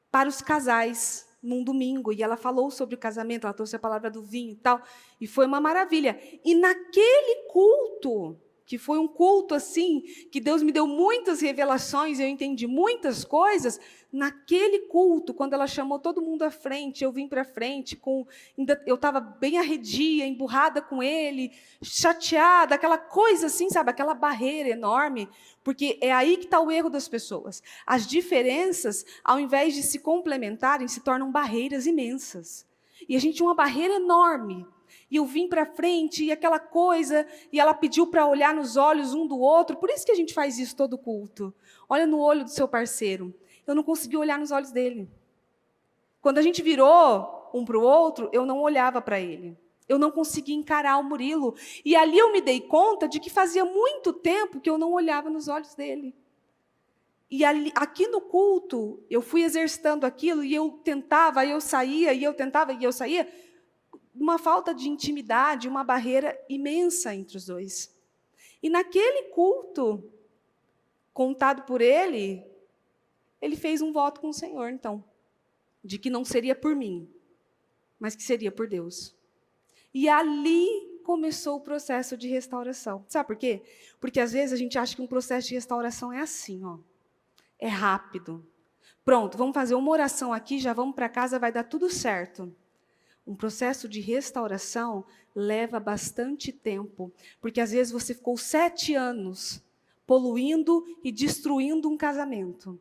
para os casais, num domingo. E ela falou sobre o casamento, ela trouxe a palavra do vinho e tal. E foi uma maravilha. E naquele culto, que foi um culto assim, que Deus me deu muitas revelações, eu entendi muitas coisas, naquele culto, quando ela chamou todo mundo à frente, eu vim para frente, eu estava bem arredia, emburrada com ele, chateada, aquela coisa assim, sabe, aquela barreira enorme, porque é aí que está o erro das pessoas. As diferenças, ao invés de se complementarem, se tornam barreiras imensas. E a gente tinha uma barreira enorme. E eu vim para frente, e aquela coisa, e ela pediu para olhar nos olhos um do outro. Por isso que a gente faz isso todo culto. Olha no olho do seu parceiro. Eu não consegui olhar nos olhos dele. Quando a gente virou um para o outro, eu não olhava para ele. Eu não conseguia encarar o Murilo. E ali eu me dei conta de que fazia muito tempo que eu não olhava nos olhos dele. E aqui no culto, eu fui exercitando aquilo, e eu tentava, e eu saía, e eu tentava, e eu saía, uma falta de intimidade, uma barreira imensa entre os dois. E naquele culto, contado por ele fez um voto com o Senhor, então, de que não seria por mim, mas que seria por Deus. E ali começou o processo de restauração. Sabe por quê? Porque às vezes a gente acha que um processo de restauração é assim, ó, é rápido. Pronto, vamos fazer uma oração aqui, já vamos para casa, vai dar tudo certo. Um processo de restauração leva bastante tempo, porque às vezes você ficou 7 anos poluindo e destruindo um casamento.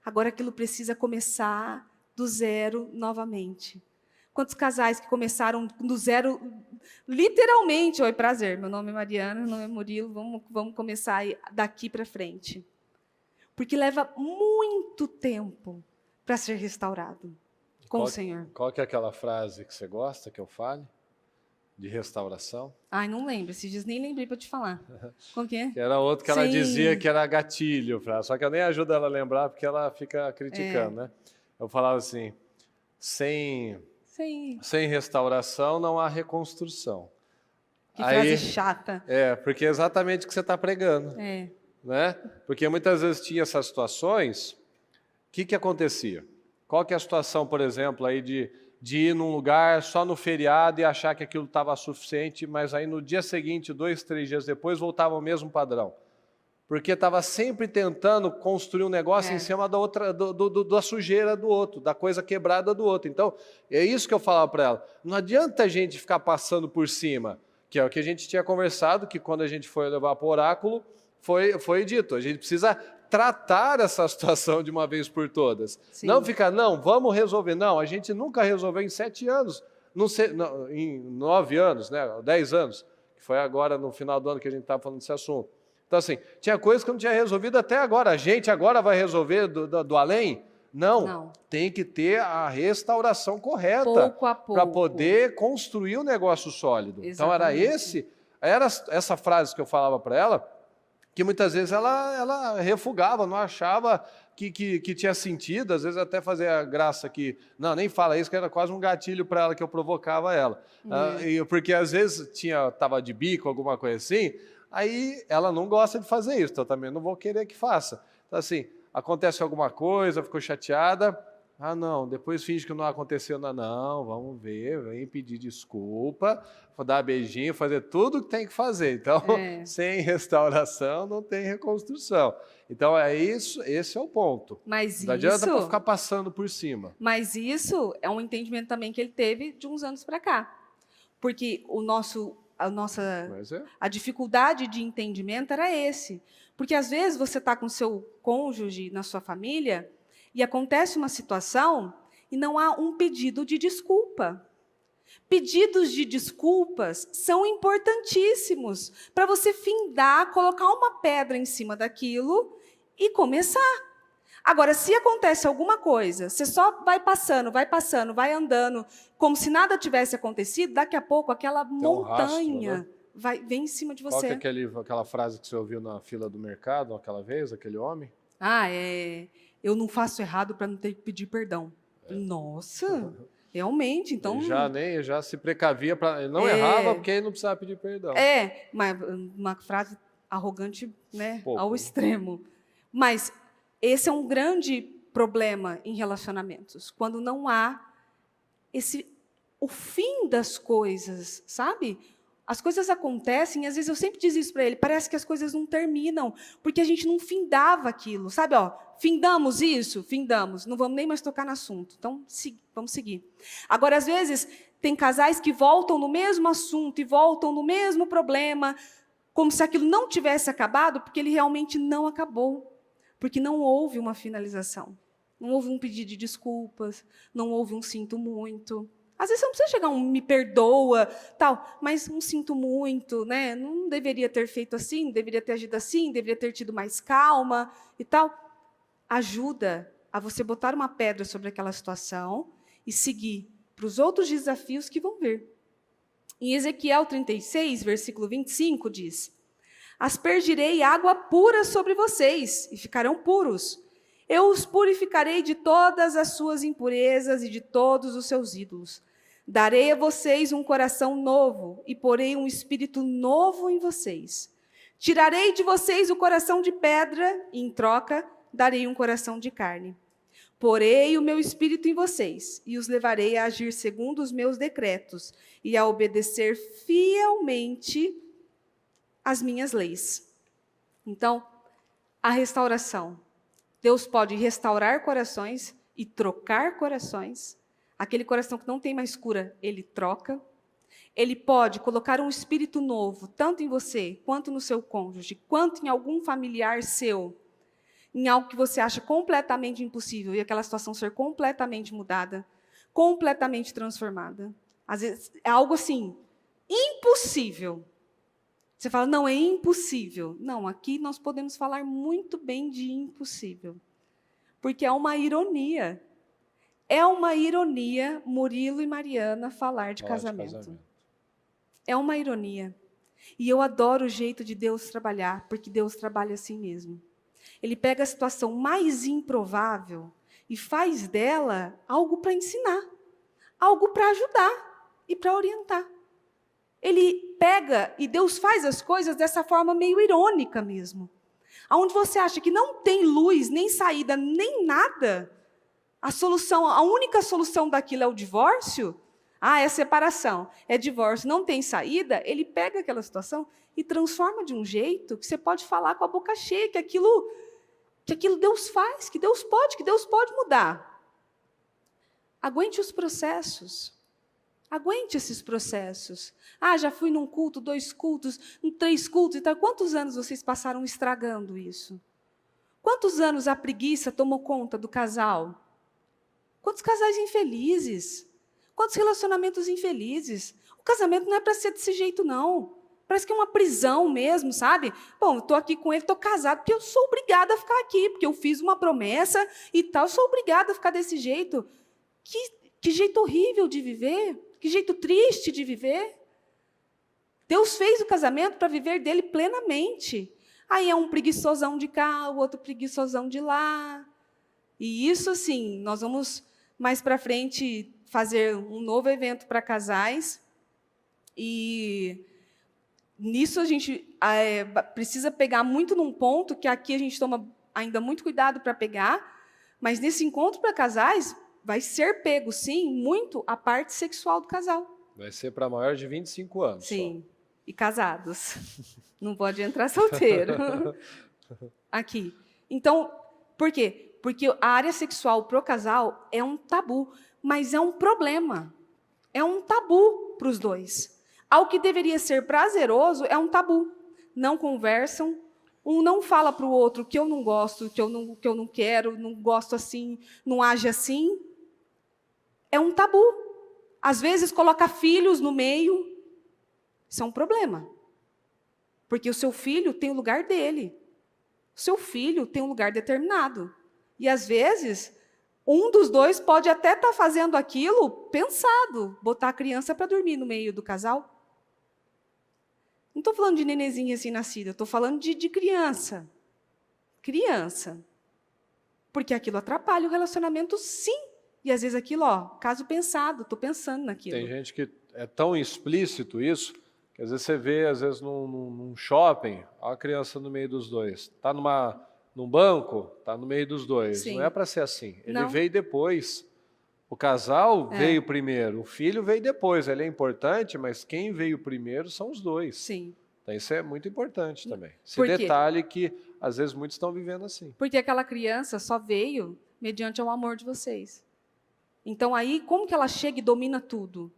Agora aquilo precisa começar do zero novamente. Quantos casais que começaram do zero, literalmente, oi, prazer, meu nome é Mariana, meu nome é Murilo, vamos começar daqui para frente. Porque leva muito tempo para ser restaurado. Com o Senhor. Qual que é aquela frase que você gosta que eu fale? De restauração? Ai, não lembro. Esses dias nem lembrei para te falar. Qual que é? Que era outro que ela dizia que era gatilho. Só que eu nem ajudo ela a lembrar porque ela fica criticando, né? Eu falava assim, sem restauração não há reconstrução. Que frase chata. Porque é exatamente o que você está pregando. Né? Porque muitas vezes tinha essas situações, o que acontecia? Qual que é a situação, por exemplo, aí de de ir num lugar só no feriado e achar que aquilo estava suficiente, mas aí no dia seguinte, 2, 3 dias depois, voltava ao mesmo padrão. Porque estava sempre tentando construir um negócio em cima da outra, da sujeira do outro, da coisa quebrada do outro. Então, é isso que eu falava para ela. Não adianta a gente ficar passando por cima, que é o que a gente tinha conversado, que quando a gente foi levar para o oráculo, foi dito. A gente precisa tratar essa situação de uma vez por todas. Sim. Não ficar, não, vamos resolver. Não, a gente nunca resolveu em 7 anos, em 9 anos, né, 10 anos, que foi agora no final do ano que a gente estava falando desse assunto. Então, assim, tinha coisas que eu não tinha resolvido até agora. A gente agora vai resolver do além? Não, tem que ter a restauração correta pouco a pouco, para poder construir um negócio sólido. Exatamente. Então, era essa frase que eu falava para ela, que muitas vezes ela refugava, não achava que tinha sentido, às vezes até fazia graça que, não, nem fala isso, que era quase um gatilho para ela que eu provocava ela. Porque às vezes estava de bico, alguma coisa assim, aí ela não gosta de fazer isso, então eu também não vou querer que faça. Então assim, acontece alguma coisa, ficou chateada, não, depois finge que não aconteceu, não, vamos ver, vem pedir desculpa, vou dar beijinho, fazer tudo o que tem que fazer. Então, sem restauração não tem reconstrução. Então, é isso, esse é o ponto. Mas não adianta para ficar passando por cima. Mas isso é um entendimento também que ele teve de uns anos para cá. Porque a dificuldade de entendimento era esse. Porque, às vezes, você está com seu cônjuge na sua família e acontece uma situação e não há um pedido de desculpa. Pedidos de desculpas são importantíssimos para você findar, colocar uma pedra em cima daquilo e começar. Agora, se acontece alguma coisa, você só vai passando, vai andando, como se nada tivesse acontecido, daqui a pouco aquela montanha vem em cima de você. Qual que é aquela frase que você ouviu na fila do mercado aquela vez, aquele homem? Eu não faço errado para não ter que pedir perdão. Nossa, realmente, então... Ele já se precavia, ele não errava porque ele não precisava pedir perdão. Mas uma frase arrogante, né, ao extremo. Mas esse é um grande problema em relacionamentos, quando não há o fim das coisas, sabe? As coisas acontecem, e às vezes eu sempre digo isso para ele, parece que as coisas não terminam, porque a gente não findava aquilo, sabe? Findamos isso? Findamos, não vamos nem mais tocar no assunto, então vamos seguir. Agora, às vezes, tem casais que voltam no mesmo assunto e voltam no mesmo problema, como se aquilo não tivesse acabado, porque ele realmente não acabou, porque não houve uma finalização, não houve um pedido de desculpas, não houve um sinto muito. Às vezes você não precisa chegar um me perdoa, tal, mas um sinto muito, né? Não deveria ter feito assim, deveria ter agido assim, deveria ter tido mais calma e tal. Ajuda a você botar uma pedra sobre aquela situação e seguir para os outros desafios que vão vir. Em Ezequiel 36, versículo 25, diz: aspergirei água pura sobre vocês e ficarão puros. Eu os purificarei de todas as suas impurezas e de todos os seus ídolos. Darei a vocês um coração novo e porei um espírito novo em vocês. Tirarei de vocês o coração de pedra e, em troca, darei um coração de carne. Porei o meu espírito em vocês e os levarei a agir segundo os meus decretos e a obedecer fielmente as minhas leis. Então, a restauração. Deus pode restaurar corações e trocar corações. Aquele coração que não tem mais cura, ele troca. Ele pode colocar um espírito novo, tanto em você, quanto no seu cônjuge, quanto em algum familiar seu, em algo que você acha completamente impossível, e aquela situação ser completamente mudada, completamente transformada. Às vezes é algo assim, impossível. Você fala, não, é impossível. Não, aqui nós podemos falar muito bem de impossível. Porque é uma ironia. É uma ironia Murilo e Mariana falar de casamento. É uma ironia. E eu adoro o jeito de Deus trabalhar, porque Deus trabalha assim mesmo. Ele pega a situação mais improvável e faz dela algo para ensinar, algo para ajudar e para orientar. Ele pega e Deus faz as coisas dessa forma meio irônica mesmo. Onde você acha que não tem luz, nem saída, nem nada, A única solução daquilo é o divórcio? É separação, é divórcio, não tem saída? Ele pega aquela situação e transforma de um jeito que você pode falar com a boca cheia, que aquilo Deus faz, que Deus pode mudar. Aguente os processos. Aguente esses processos. Já fui num culto, 2 cultos, 3 cultos e tal. Quantos anos vocês passaram estragando isso? Quantos anos a preguiça tomou conta do casal? Quantos casais infelizes? Quantos relacionamentos infelizes? O casamento não é para ser desse jeito, não. Parece que é uma prisão mesmo, sabe? Bom, eu estou aqui com ele, estou casado, porque eu sou obrigada a ficar aqui, porque eu fiz uma promessa e tal, eu sou obrigada a ficar desse jeito. Que jeito horrível de viver, que jeito triste de viver. Deus fez o casamento para viver dele plenamente. Aí é um preguiçosão de cá, o outro preguiçosão de lá. E isso, assim, nós vamos mais para frente fazer um novo evento para casais. E nisso a gente precisa pegar muito num ponto que aqui a gente toma ainda muito cuidado para pegar, mas nesse encontro para casais vai ser pego, sim, muito a parte sexual do casal. Vai ser para maior de 25 anos. Sim, só. E casados. Não pode entrar solteiro. Aqui. Então, por quê? Porque a área sexual para o casal é um tabu, mas é um problema. É um tabu para os dois. Ao que deveria ser prazeroso é um tabu. Não conversam, um não fala para o outro que eu não gosto, que eu não quero, não gosto assim, não age assim. É um tabu. Às vezes coloca filhos no meio. Isso é um problema. Porque o seu filho tem o lugar dele. O seu filho tem um lugar determinado. E às vezes um dos dois pode até estar fazendo aquilo pensado, botar a criança para dormir no meio do casal. Não estou falando de nenenzinha recém-nascida, estou falando de criança. Criança. Porque aquilo atrapalha o relacionamento, sim. E às vezes aquilo, caso pensado, estou pensando naquilo. Tem gente que é tão explícito isso, que às vezes você vê, num shopping, a criança no meio dos dois. Está num banco, está no meio dos dois. Sim. Não é para ser assim. Ele veio depois. O casal veio primeiro, o filho veio depois. Ele é importante, mas quem veio primeiro são os dois. Sim. Então isso é muito importante também. Esse detalhe que às vezes muitos estão vivendo assim. Porque aquela criança só veio mediante o amor de vocês. Então aí, como que ela chega e domina tudo?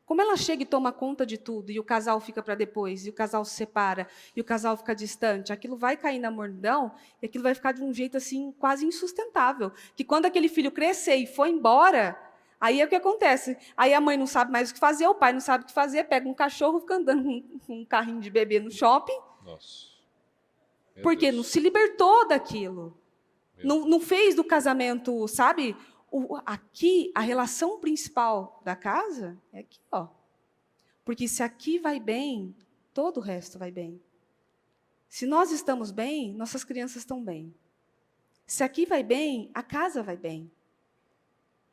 Como ela chega e toma conta de tudo, e o casal fica para depois, e o casal se separa, e o casal fica distante, aquilo vai cair na mornidão, e aquilo vai ficar de um jeito assim quase insustentável. Que quando aquele filho crescer e for embora, aí é o que acontece. Aí a mãe não sabe mais o que fazer, o pai não sabe o que fazer, pega um cachorro, fica andando com um carrinho de bebê no shopping. Nossa. Porque não se libertou daquilo. Não fez do casamento, sabe? Aqui, a relação principal da casa é aqui, Porque se aqui vai bem, todo o resto vai bem. Se nós estamos bem, nossas crianças estão bem. Se aqui vai bem, a casa vai bem.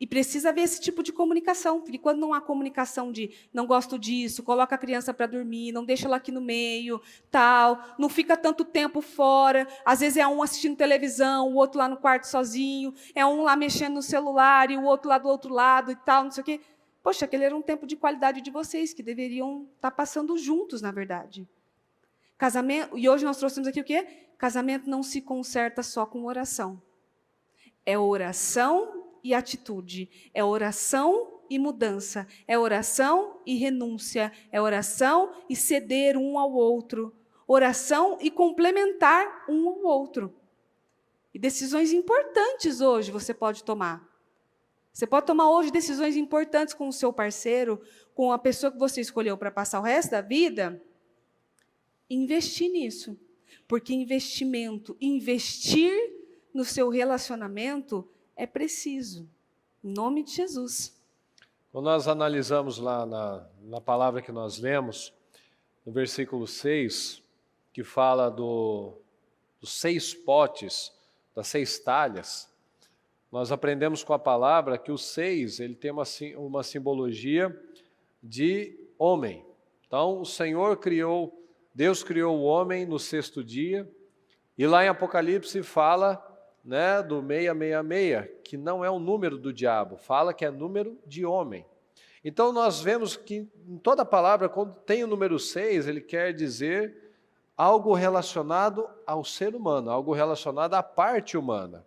E precisa haver esse tipo de comunicação, porque quando não há comunicação de não gosto disso, coloca a criança para dormir, não deixa ela aqui no meio, tal, não fica tanto tempo fora, às vezes é um assistindo televisão, o outro lá no quarto sozinho, é um lá mexendo no celular e o outro lá do outro lado e tal, não sei o quê. Poxa, aquele era um tempo de qualidade de vocês, que deveriam estar passando juntos, na verdade. Casamento, e hoje nós trouxemos aqui o quê? Casamento não se conserta só com oração. É oração e atitude, é oração e mudança, é oração e renúncia, é oração e ceder um ao outro, oração e complementar um ao outro. E decisões importantes hoje você pode tomar. Você pode tomar hoje decisões importantes com o seu parceiro, com a pessoa que você escolheu para passar o resto da vida, investir nisso. Porque investir no seu relacionamento é preciso, em nome de Jesus. Quando nós analisamos lá na palavra que nós lemos, no versículo 6, que fala dos 6 potes, das 6 talhas, nós aprendemos com a palavra que o 6 ele tem uma simbologia de homem. Então, Deus criou o homem no 6º dia, e lá em Apocalipse fala né, do 666, que não é o número do diabo, fala que é número de homem. Então nós vemos que em toda a palavra, quando tem o número 6, ele quer dizer algo relacionado ao ser humano, algo relacionado à parte humana.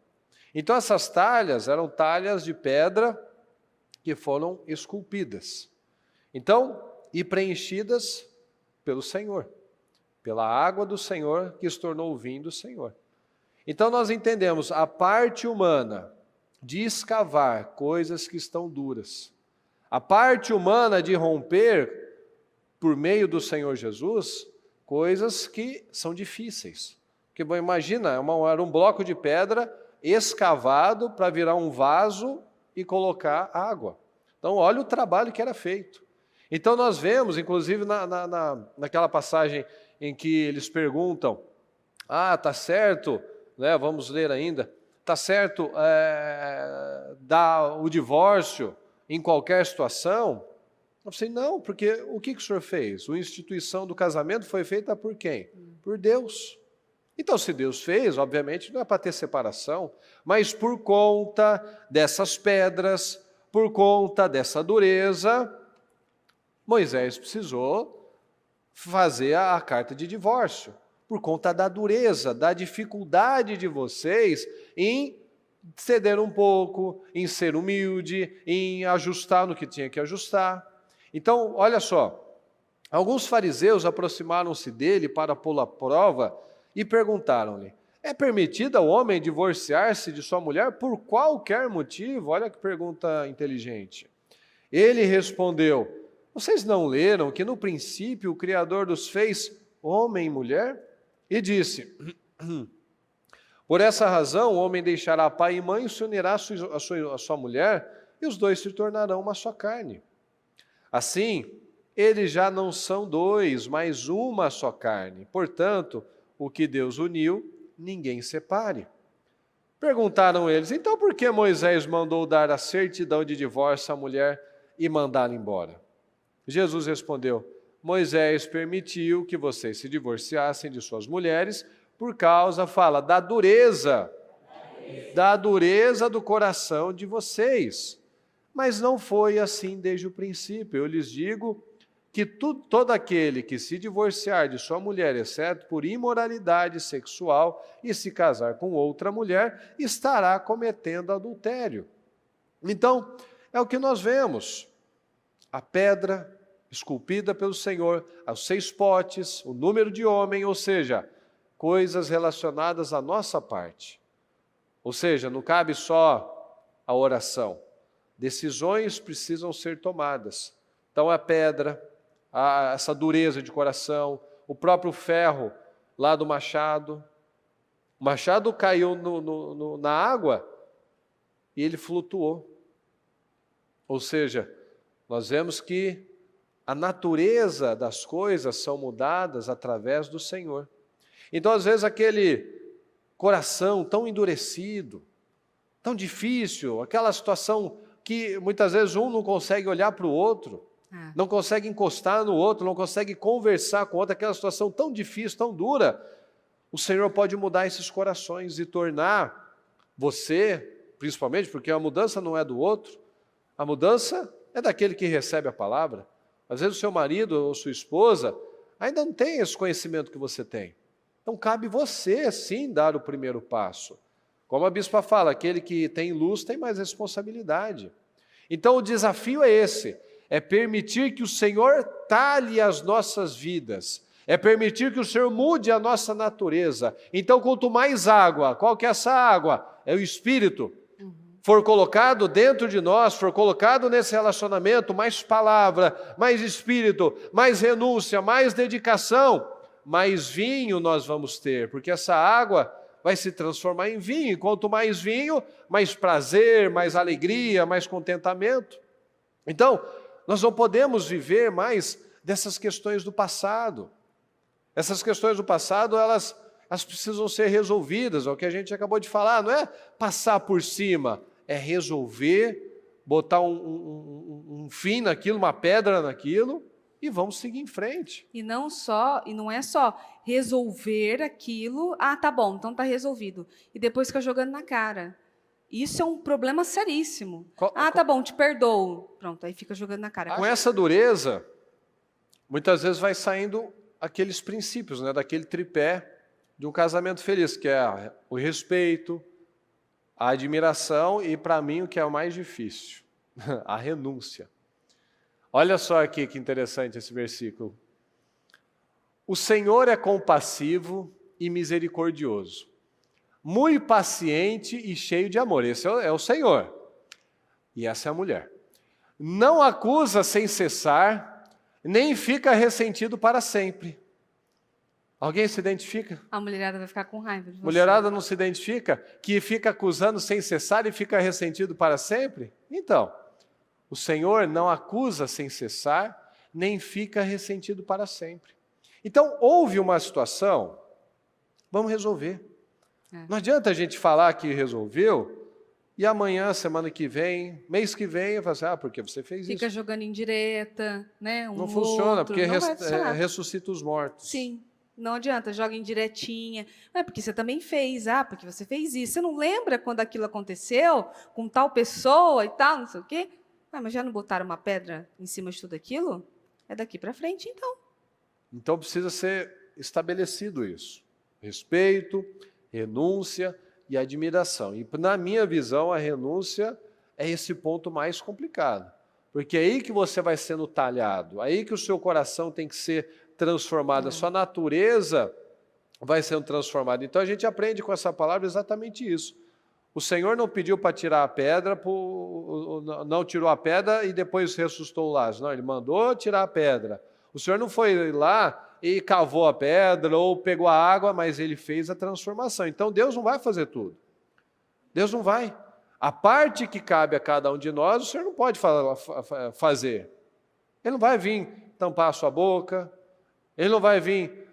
Então essas talhas eram talhas de pedra que foram esculpidas. Então, e preenchidas pelo Senhor, pela água do Senhor que se tornou o vinho do Senhor. Então nós entendemos a parte humana de escavar coisas que estão duras, a parte humana de romper, por meio do Senhor Jesus, coisas que são difíceis. Porque imagina, era um bloco de pedra escavado para virar um vaso e colocar água. Então olha o trabalho que era feito. Então nós vemos, inclusive naquela passagem em que eles perguntam, tá certo, né, vamos ler ainda, tá certo dar o divórcio em qualquer situação? Eu falei, não, porque o que o senhor fez? A instituição do casamento foi feita por quem? Por Deus. Então, se Deus fez, obviamente não é para ter separação, mas por conta dessas pedras, por conta dessa dureza, Moisés precisou fazer a carta de divórcio, por conta da dureza, da dificuldade de vocês em ceder um pouco, em ser humilde, em ajustar no que tinha que ajustar. Então, olha só, alguns fariseus aproximaram-se dele para pô-lo à prova e perguntaram-lhe, é permitido ao homem divorciar-se de sua mulher por qualquer motivo? Olha que pergunta inteligente. Ele respondeu, vocês não leram que no princípio o Criador os fez homem e mulher? E disse, por essa razão o homem deixará pai e mãe e se unirá à sua mulher e os dois se tornarão uma só carne. Assim, eles já não são dois, mas uma só carne. Portanto, o que Deus uniu, ninguém separe. Perguntaram eles, então por que Moisés mandou dar a certidão de divórcio à mulher e mandá-la embora? Jesus respondeu, Moisés permitiu que vocês se divorciassem de suas mulheres por causa, da dureza do coração de vocês. Mas não foi assim desde o princípio. Eu lhes digo que todo aquele que se divorciar de sua mulher, exceto por imoralidade sexual, e se casar com outra mulher, estará cometendo adultério. Então, é o que nós vemos. A pedra esculpida pelo Senhor, os 6 potes, o número de homem, ou seja, coisas relacionadas à nossa parte. Ou seja, não cabe só a oração. Decisões precisam ser tomadas. Então a pedra, essa dureza de coração, o próprio ferro lá do machado. O machado caiu na água e ele flutuou. Ou seja, nós vemos que a natureza das coisas são mudadas através do Senhor. Então, às vezes, aquele coração tão endurecido, tão difícil, aquela situação que muitas vezes um não consegue olhar para o outro, não consegue encostar no outro, não consegue conversar com o outro, aquela situação tão difícil, tão dura, o Senhor pode mudar esses corações e tornar você, principalmente porque a mudança não é do outro, a mudança é daquele que recebe a palavra. Às vezes o seu marido ou sua esposa ainda não tem esse conhecimento que você tem. Então cabe você, sim, dar o primeiro passo. Como a bispa fala, aquele que tem luz tem mais responsabilidade. Então o desafio é esse, é permitir que o Senhor talhe as nossas vidas, é permitir que o Senhor mude a nossa natureza. Então quanto mais água, qual que é essa água? É o Espírito. For colocado dentro de nós, for colocado nesse relacionamento, mais palavra, mais Espírito, mais renúncia, mais dedicação, mais vinho nós vamos ter, porque essa água vai se transformar em vinho, e quanto mais vinho, mais prazer, mais alegria, mais contentamento. Então, nós não podemos viver mais dessas questões do passado. Essas questões do passado, elas precisam ser resolvidas, é o que a gente acabou de falar, não é passar por cima, é resolver, botar um fim naquilo, uma pedra naquilo, e vamos seguir em frente. E não é só resolver aquilo, tá bom, então tá resolvido. E depois fica jogando na cara. Isso é um problema seríssimo. Tá bom, te perdoo. Pronto, aí fica jogando na cara. Com essa dureza, muitas vezes vai saindo aqueles princípios, né, daquele tripé de um casamento feliz, que é o respeito, a admiração e, para mim, o que é o mais difícil, a renúncia. Olha só aqui que interessante esse versículo. O Senhor é compassivo e misericordioso, muito paciente e cheio de amor. Esse é o Senhor. E essa é a mulher. Não acusa sem cessar, nem fica ressentido para sempre. Alguém se identifica? A mulherada vai ficar com raiva de você. Mulherada não se identifica? Que fica acusando sem cessar e fica ressentido para sempre? Então, o Senhor não acusa sem cessar, nem fica ressentido para sempre. Então, houve uma situação, vamos resolver. Não adianta a gente falar que resolveu, e amanhã, semana que vem, mês que vem, eu falo assim, porque você fez isso. Fica jogando indireta, né? Não funciona, porque ressuscita os mortos. Sim. Não adianta, joga indiretinha. Porque você também fez, porque você fez isso. Você não lembra quando aquilo aconteceu com tal pessoa e tal, não sei o quê? Mas já não botaram uma pedra em cima de tudo aquilo? É daqui para frente, então. Então precisa ser estabelecido isso. Respeito, renúncia e admiração. E na minha visão, a renúncia é esse ponto mais complicado. Porque é aí que você vai sendo talhado, aí que o seu coração tem que ser transformada, a sua natureza vai sendo transformada. Então a gente aprende com essa palavra exatamente isso. O Senhor não pediu para tirar a pedra, não tirou a pedra e depois ressuscitou o Lázaro. Não, Ele mandou tirar a pedra. O Senhor não foi lá e cavou a pedra ou pegou a água, mas Ele fez a transformação. Então Deus não vai fazer tudo. Deus não vai. A parte que cabe a cada um de nós, o Senhor não pode fazer. Ele não vai vir tampar a sua boca, Ele não vai vir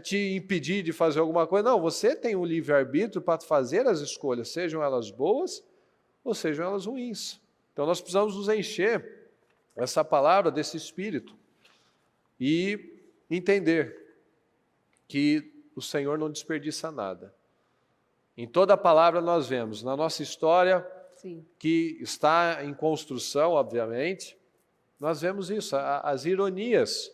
te impedir de fazer alguma coisa. Não, você tem um livre-arbítrio para fazer as escolhas, sejam elas boas ou sejam elas ruins. Então nós precisamos nos encher essa palavra desse Espírito e entender que o Senhor não desperdiça nada. Em toda a palavra nós vemos, na nossa história, Sim. que está em construção, obviamente, nós vemos isso, as ironias.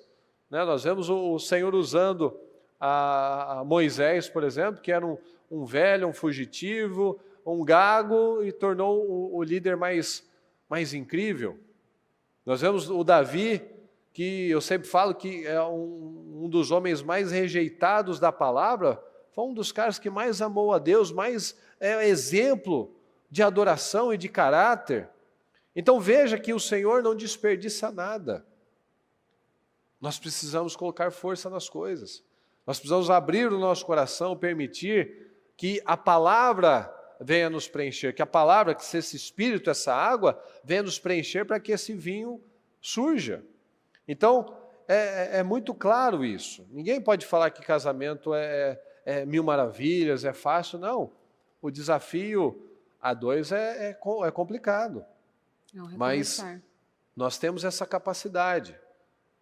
Nós vemos o Senhor usando a Moisés, por exemplo, que era um velho, um fugitivo, um gago, e tornou o líder mais incrível. Nós vemos o Davi, que eu sempre falo que é um dos homens mais rejeitados da palavra, foi um dos caras que mais amou a Deus, mais exemplo de adoração e de caráter. Então veja que o Senhor não desperdiça nada. Nós precisamos colocar força nas coisas. Nós precisamos abrir o nosso coração, permitir que a palavra venha nos preencher, que a palavra, que esse Espírito, essa água, venha nos preencher para que esse vinho surja. Então, é muito claro isso. Ninguém pode falar que casamento é mil maravilhas, é fácil, não. O desafio a dois é complicado. Mas nós temos essa capacidade.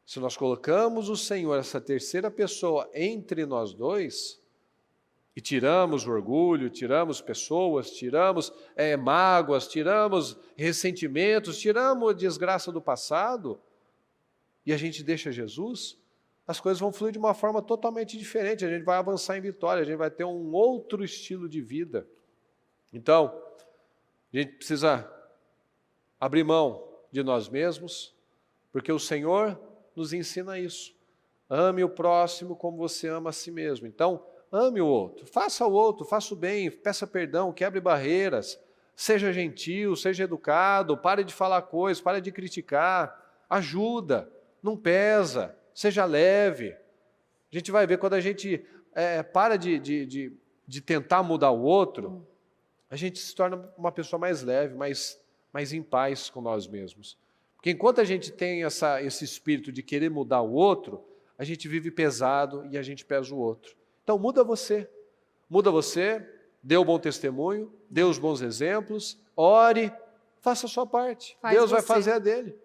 Se nós colocamos o Senhor, essa terceira pessoa, entre nós dois, e tiramos o orgulho, tiramos pessoas, tiramos mágoas, tiramos ressentimentos, tiramos a desgraça do passado, e a gente deixa Jesus, as coisas vão fluir de uma forma totalmente diferente, a gente vai avançar em vitória, a gente vai ter um outro estilo de vida. Então, a gente precisa abrir mão de nós mesmos, porque o Senhor nos ensina isso. Ame o próximo como você ama a si mesmo. Então, ame o outro, faça o bem, peça perdão, quebre barreiras, seja gentil, seja educado, pare de falar coisas, pare de criticar, ajuda, não pesa, seja leve. A gente vai ver quando a gente para de tentar mudar o outro, a gente se torna uma pessoa mais leve, mais em paz com nós mesmos. Porque enquanto a gente tem esse espírito de querer mudar o outro, a gente vive pesado e a gente pesa o outro. Então muda você, dê o bom testemunho, dê os bons exemplos, ore, faça a sua parte. Faz Deus vai você. fazer a dele.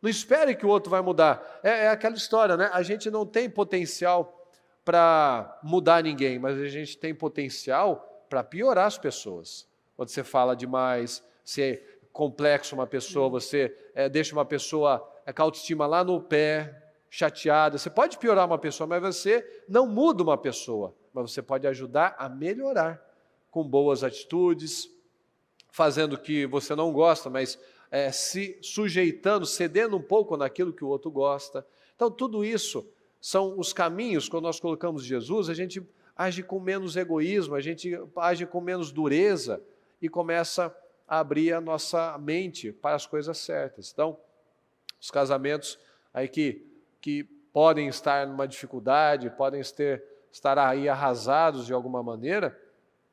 Não espere que o outro vai mudar. É aquela história, né? A gente não tem potencial para mudar ninguém, mas a gente tem potencial para piorar as pessoas. Quando você fala demais, você complexo uma pessoa, você deixa uma pessoa com a autoestima lá no pé, chateada. Você pode piorar uma pessoa, mas você não muda uma pessoa. Mas você pode ajudar a melhorar com boas atitudes, fazendo o que você não gosta, mas se sujeitando, cedendo um pouco naquilo que o outro gosta. Então, tudo isso são os caminhos. Quando nós colocamos Jesus, a gente age com menos egoísmo, a gente age com menos dureza e começa a abrir a nossa mente para as coisas certas. Então, os casamentos aí que podem estar numa dificuldade, podem estar aí arrasados de alguma maneira,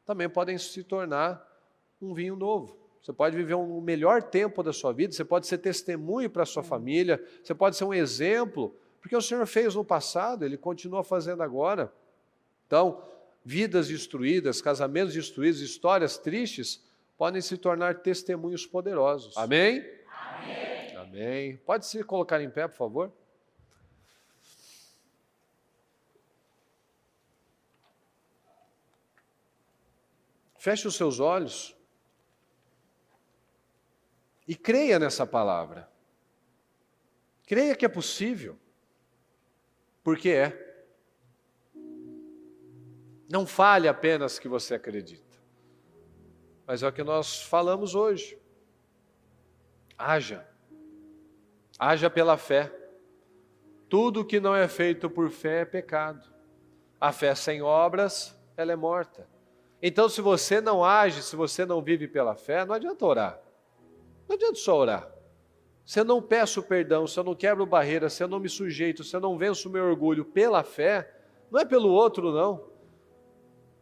também podem se tornar um vinho novo. Você pode viver um melhor tempo da sua vida, você pode ser testemunho para a sua família, você pode ser um exemplo, porque o Senhor fez no passado, Ele continua fazendo agora. Então, vidas destruídas, casamentos destruídos, histórias tristes, podem se tornar testemunhos poderosos. Amém? Amém. Amém. Pode se colocar em pé, por favor? Feche os seus olhos e creia nessa palavra. Creia que é possível, porque é. Não fale apenas que você acredita, mas é o que nós falamos hoje. Haja pela fé. Tudo que não é feito por fé é pecado. A fé sem obras, ela é morta. Então, se você não age, se você não vive pela fé, não adianta orar. Não adianta só orar. Se eu não peço perdão, se eu não quebro barreiras, se eu não me sujeito, se eu não venço o meu orgulho pela fé, não é pelo outro, não.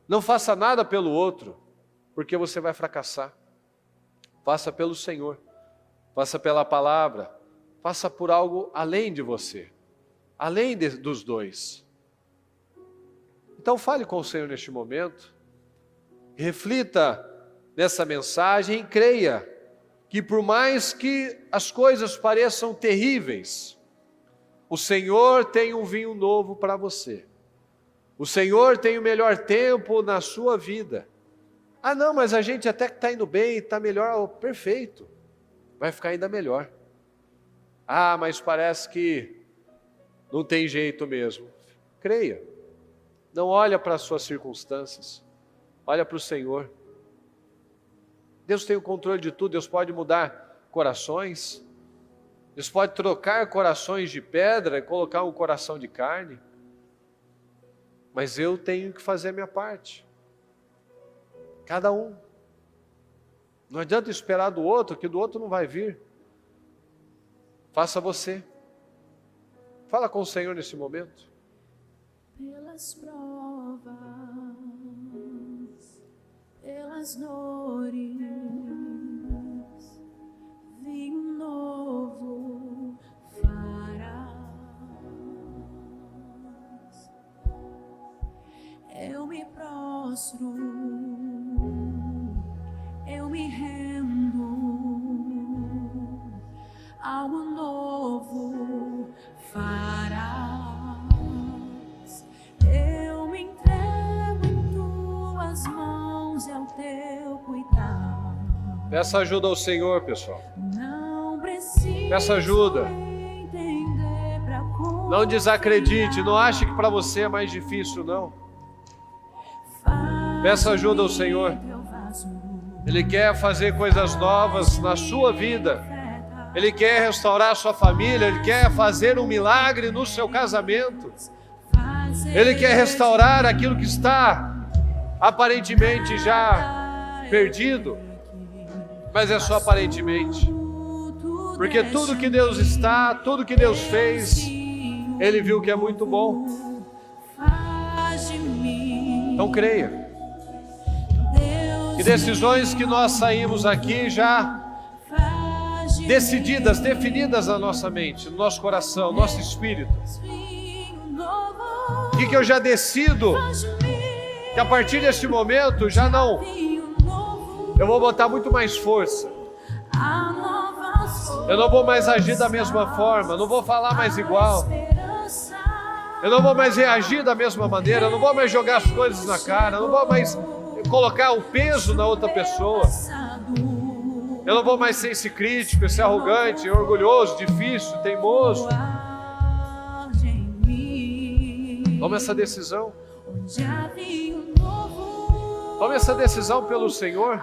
Não faça nada pelo outro, porque você vai fracassar. Faça pelo Senhor. Faça pela palavra. Faça por algo além de você. Além dos dois. Então, fale com o Senhor neste momento. Reflita nessa mensagem e creia que por mais que as coisas pareçam terríveis, o Senhor tem um vinho novo para você. O Senhor tem o melhor tempo na sua vida. Ah não, mas a gente até que está indo bem, está melhor, oh, perfeito. Vai ficar ainda melhor. Ah, mas parece que não tem jeito mesmo. Creia. Não olha para as suas circunstâncias. Olha para o Senhor. Deus tem o controle de tudo. Deus pode mudar corações. Deus pode trocar corações de pedra e colocar um coração de carne. Mas eu tenho que fazer a minha parte. Cada um. Não adianta esperar do outro, que do outro não vai vir. Faça você. Fala com o Senhor nesse momento. Pelas provas, pelas dores, vinho novo farás. Eu me prostro, eu me rendo, algo novo farás. Eu me entrego em tuas mãos e ao teu cuidado. Peça ajuda ao Senhor, pessoal. Não preciso Peça ajuda. entender pra Não desacredite, não ache que para você é mais difícil, não. Peça ajuda ao Senhor. Ele quer fazer coisas novas na sua vida. Ele quer restaurar a sua família. Ele quer fazer um milagre no seu casamento. Ele quer restaurar aquilo que está aparentemente já perdido, mas é só aparentemente. Porque tudo que Deus está, tudo que Deus fez, Ele viu que é muito bom. Então creia. Que decisões que nós saímos aqui já decididas, definidas na nossa mente, no nosso coração, no nosso espírito. E que eu já decido que a partir deste momento já não, eu vou botar muito mais força Eu não vou mais agir da mesma forma, eu não vou falar mais igual. Eu não vou mais reagir da mesma maneira, eu não vou mais jogar as coisas na cara, eu não vou mais colocar o peso na outra pessoa. Eu não vou mais ser esse crítico, esse arrogante, orgulhoso, difícil, teimoso. Tome essa decisão. Tome essa decisão pelo Senhor.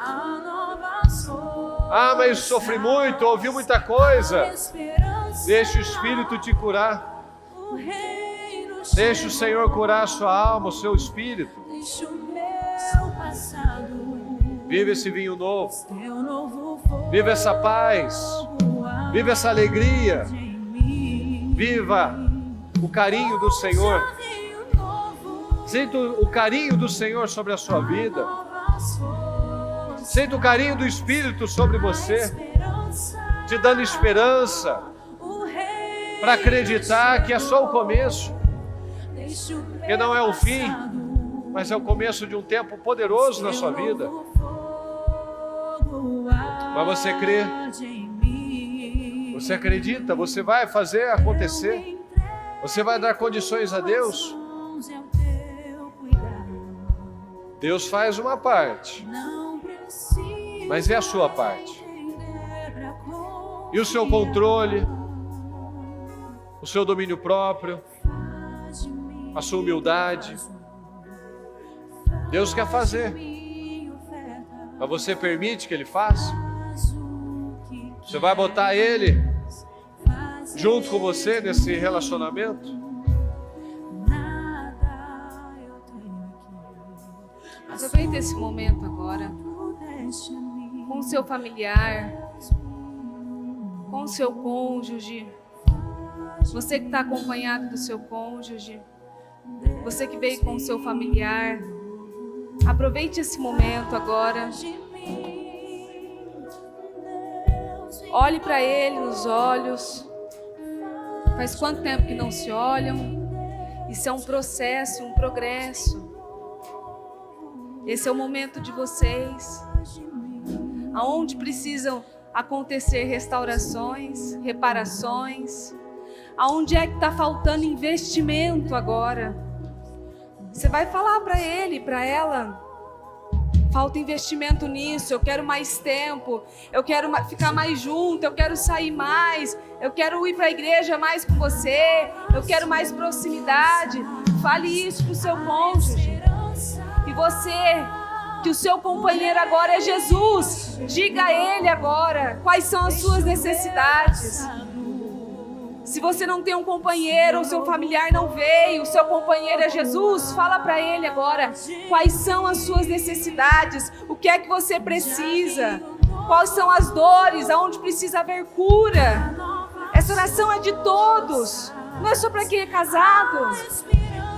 Ah, mas sofri muito, ouvi muita coisa. Deixa o Espírito te curar. Deixa o Senhor curar a sua alma, o seu espírito. Vive esse vinho novo. Viva essa paz. Viva essa alegria. Viva o carinho do Senhor. Sinta o carinho do Senhor sobre a sua vida. Sinta o carinho do Espírito sobre você, te dando esperança para acreditar que é só o começo, que não é o fim, mas é o começo de um tempo poderoso na sua vida. Mas você crê, você acredita, você vai fazer acontecer, você vai dar condições a Deus. Deus faz uma parte, mas é a sua parte. E o seu controle, o seu domínio próprio, a sua humildade, Deus quer fazer. Mas você permite que Ele faça? Você vai botar Ele junto com você nesse relacionamento? Aproveita esse momento agora, com o seu familiar, com o seu cônjuge, você que está acompanhado do seu cônjuge, você que veio com o seu familiar, aproveite esse momento agora, olhe para ele nos olhos. Faz quanto tempo que não se olham? Isso é um processo, um progresso. Esse é o momento de vocês, aonde precisam acontecer restaurações, reparações, aonde é que está faltando investimento agora. Você vai falar para ele, para ela, falta investimento nisso, eu quero mais tempo, eu quero ficar mais junto, eu quero sair mais, eu quero ir para a igreja mais com você, eu quero mais proximidade. Fale isso para o seu cônjuge. E você, que o seu companheiro agora é Jesus, diga a Ele agora quais são as suas necessidades. Se você não tem um companheiro, o seu familiar não veio, o seu companheiro é Jesus, fala para Ele agora quais são as suas necessidades, o que é que você precisa, quais são as dores, aonde precisa haver cura. Essa oração é de todos, não é só para quem é casado.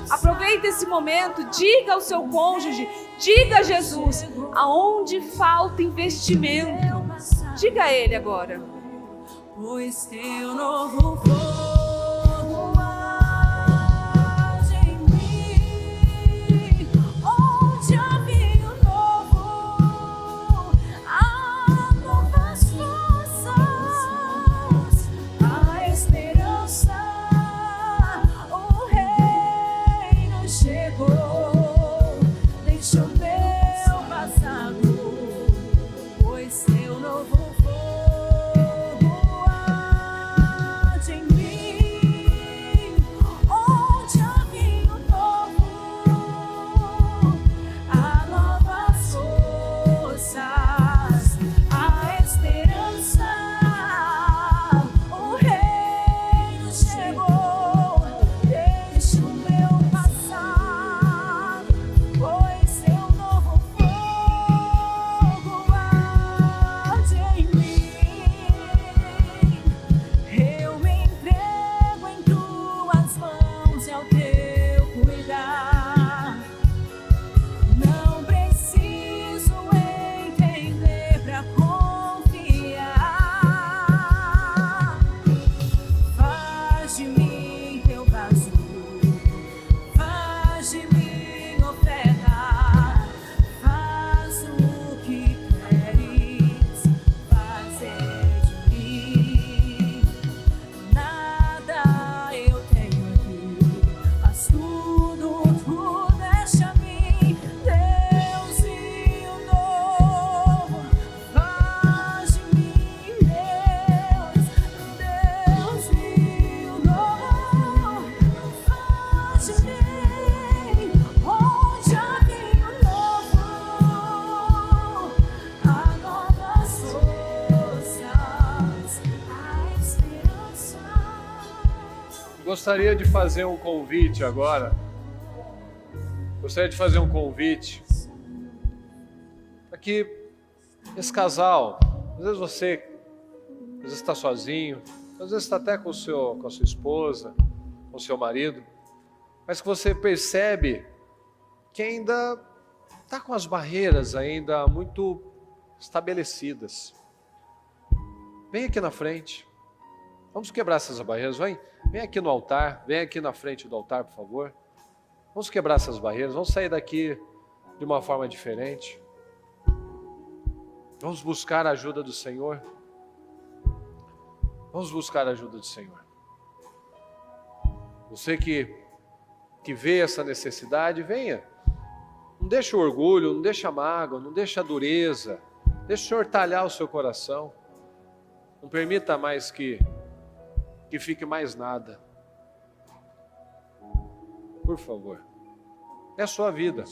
Aproveita esse momento, diga ao seu cônjuge, diga a Jesus, aonde falta investimento. Diga a Ele agora. Pois teu novo fogo arde em mim, onde há vinho novo, há novas forças, a esperança, o reino chegou, deixa o meu passado, pois teu novo fogo arde em mim. Gostaria de fazer um convite agora. Gostaria de fazer um convite para que esse casal, às vezes você está sozinho, às vezes está até com a sua esposa, com o seu marido, mas que você percebe que ainda está com as barreiras ainda muito estabelecidas. Vem aqui na frente. Vamos quebrar essas barreiras. Vem aqui no altar. Vem aqui na frente do altar, por favor. Vamos quebrar essas barreiras. Vamos sair daqui de uma forma diferente. Vamos buscar a ajuda do Senhor. Vamos buscar a ajuda do Senhor. Você que vê essa necessidade, venha. Não deixa o orgulho, não deixa a mágoa, não deixa a dureza. Deixa o Senhor talhar o seu coração. Não permita mais que fique mais nada. Por favor. É a sua vida.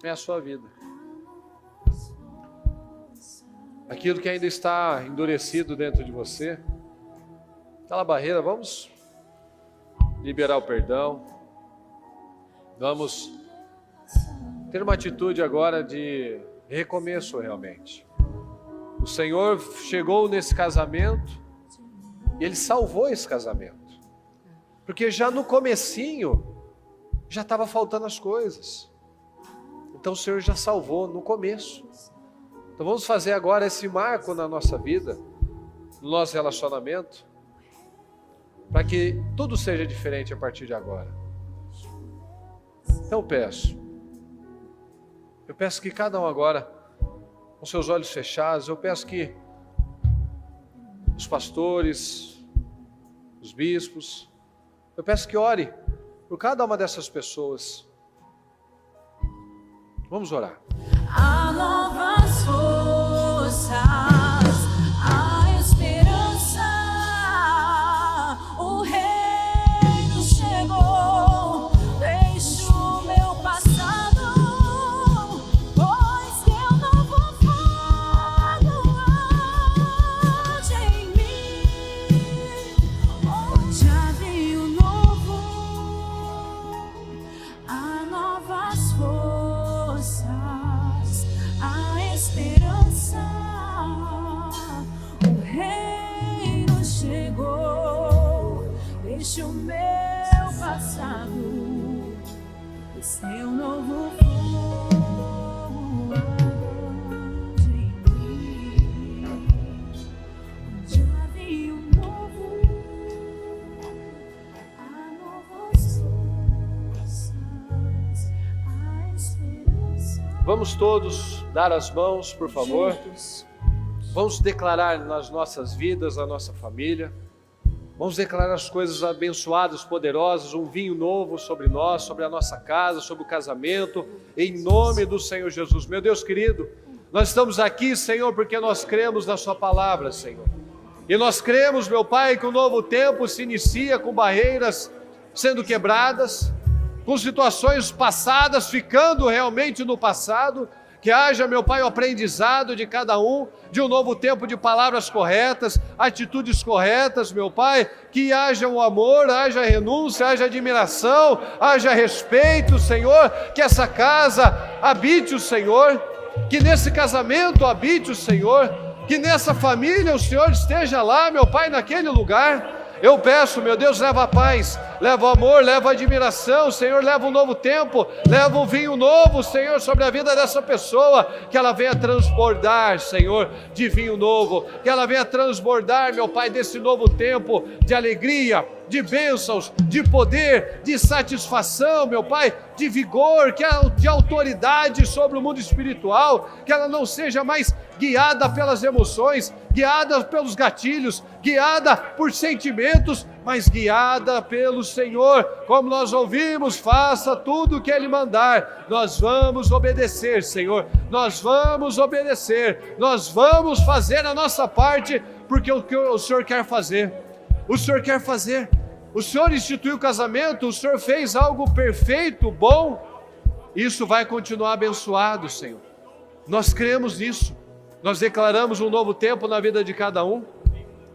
É a sua vida. Aquilo que ainda está endurecido dentro de você, aquela barreira, vamos liberar o perdão. Vamos ter uma atitude agora de recomeço realmente. O Senhor chegou nesse casamento e Ele salvou esse casamento. Porque já no comecinho, já estava faltando as coisas. Então o Senhor já salvou no começo. Então vamos fazer agora esse marco na nossa vida, no nosso relacionamento, para que tudo seja diferente a partir de agora. Então eu peço que cada um agora, com seus olhos fechados, eu peço que os pastores, os bispos, eu peço que ore por cada uma dessas pessoas. Vamos orar. Há novas forças, há esperança, o reino chegou, deixo o meu passado, pois teu novo fogo arde em mim, onde havia o novo, há novas forças, a esperança, o reino chegou, deixa o meu passado, esse teu novo fogo arde em mim, onde havia o novo, há novas forças, a esperança. Vamos todos dar as mãos, por favor. Juntos. Vamos declarar nas nossas vidas, na nossa família. Vamos declarar as coisas abençoadas, poderosas, um vinho novo sobre nós, sobre a nossa casa, sobre o casamento, em nome do Senhor Jesus. Meu Deus querido, nós estamos aqui, Senhor, porque nós cremos na sua palavra, Senhor. E nós cremos, meu Pai, que o novo tempo se inicia com barreiras sendo quebradas, com situações passadas ficando realmente no passado, que haja, meu Pai, o aprendizado de cada um, de um novo tempo de palavras corretas, atitudes corretas, meu Pai, que haja o amor, haja renúncia, haja admiração, haja respeito, Senhor, que essa casa habite o Senhor, que nesse casamento habite o Senhor, que nessa família o Senhor esteja lá, meu Pai, naquele lugar. Eu peço, meu Deus, leva a paz, leva o amor, leva a admiração, Senhor, leva um novo tempo, leva um vinho novo, Senhor, sobre a vida dessa pessoa, que ela venha transbordar, Senhor, de vinho novo, que ela venha transbordar, meu Pai, desse novo tempo de alegria, de bênçãos, de poder, de satisfação, meu Pai, de vigor, de autoridade sobre o mundo espiritual, que ela não seja mais guiada pelas emoções, guiada pelos gatilhos, guiada por sentimentos, mas guiada pelo Senhor, como nós ouvimos, faça tudo o que Ele mandar, nós vamos obedecer, Senhor, nós vamos obedecer, nós vamos fazer a nossa parte, porque o que o Senhor quer fazer, o Senhor quer fazer, o Senhor instituiu o casamento, o Senhor fez algo perfeito, bom, isso vai continuar abençoado, Senhor, nós cremos nisso, nós declaramos um novo tempo na vida de cada um,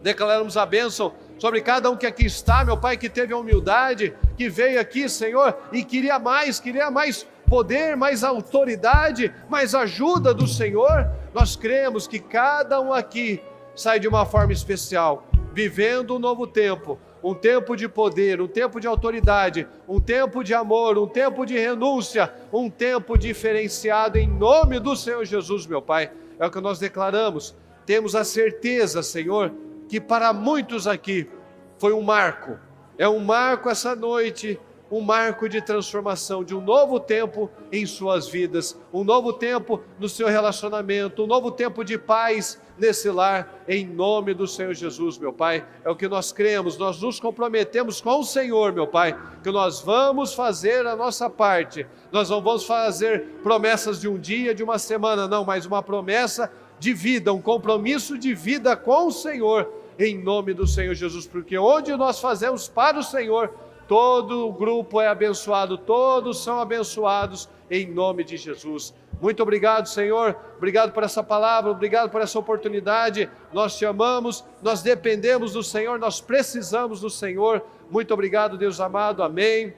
Declaramos a bênção sobre cada um que aqui está, meu Pai, que teve a humildade, que veio aqui, Senhor, e queria mais poder, mais autoridade, mais ajuda do Senhor. Nós cremos que cada um aqui sai de uma forma especial, vivendo um novo tempo, um tempo de poder, um tempo de autoridade, um tempo de amor, um tempo de renúncia, um tempo diferenciado em nome do Senhor Jesus, meu Pai. É o que nós declaramos. Temos a certeza, Senhor, que para muitos aqui foi um marco. É um marco essa noite, um marco de transformação, de um novo tempo em suas vidas, um novo tempo no seu relacionamento, um novo tempo de paz nesse lar, em nome do Senhor Jesus, meu Pai. É o que nós cremos, nós nos comprometemos com o Senhor, meu Pai, que nós vamos fazer a nossa parte. Nós não vamos fazer promessas de um dia, de uma semana, não, mas uma promessa de vida, um compromisso de vida com o Senhor, em nome do Senhor Jesus, porque onde nós fazemos para o Senhor, todo o grupo é abençoado, todos são abençoados em nome de Jesus. Muito obrigado, Senhor, obrigado por essa palavra, obrigado por essa oportunidade. Nós te amamos, nós dependemos do Senhor, nós precisamos do Senhor. Muito obrigado, Deus amado, amém.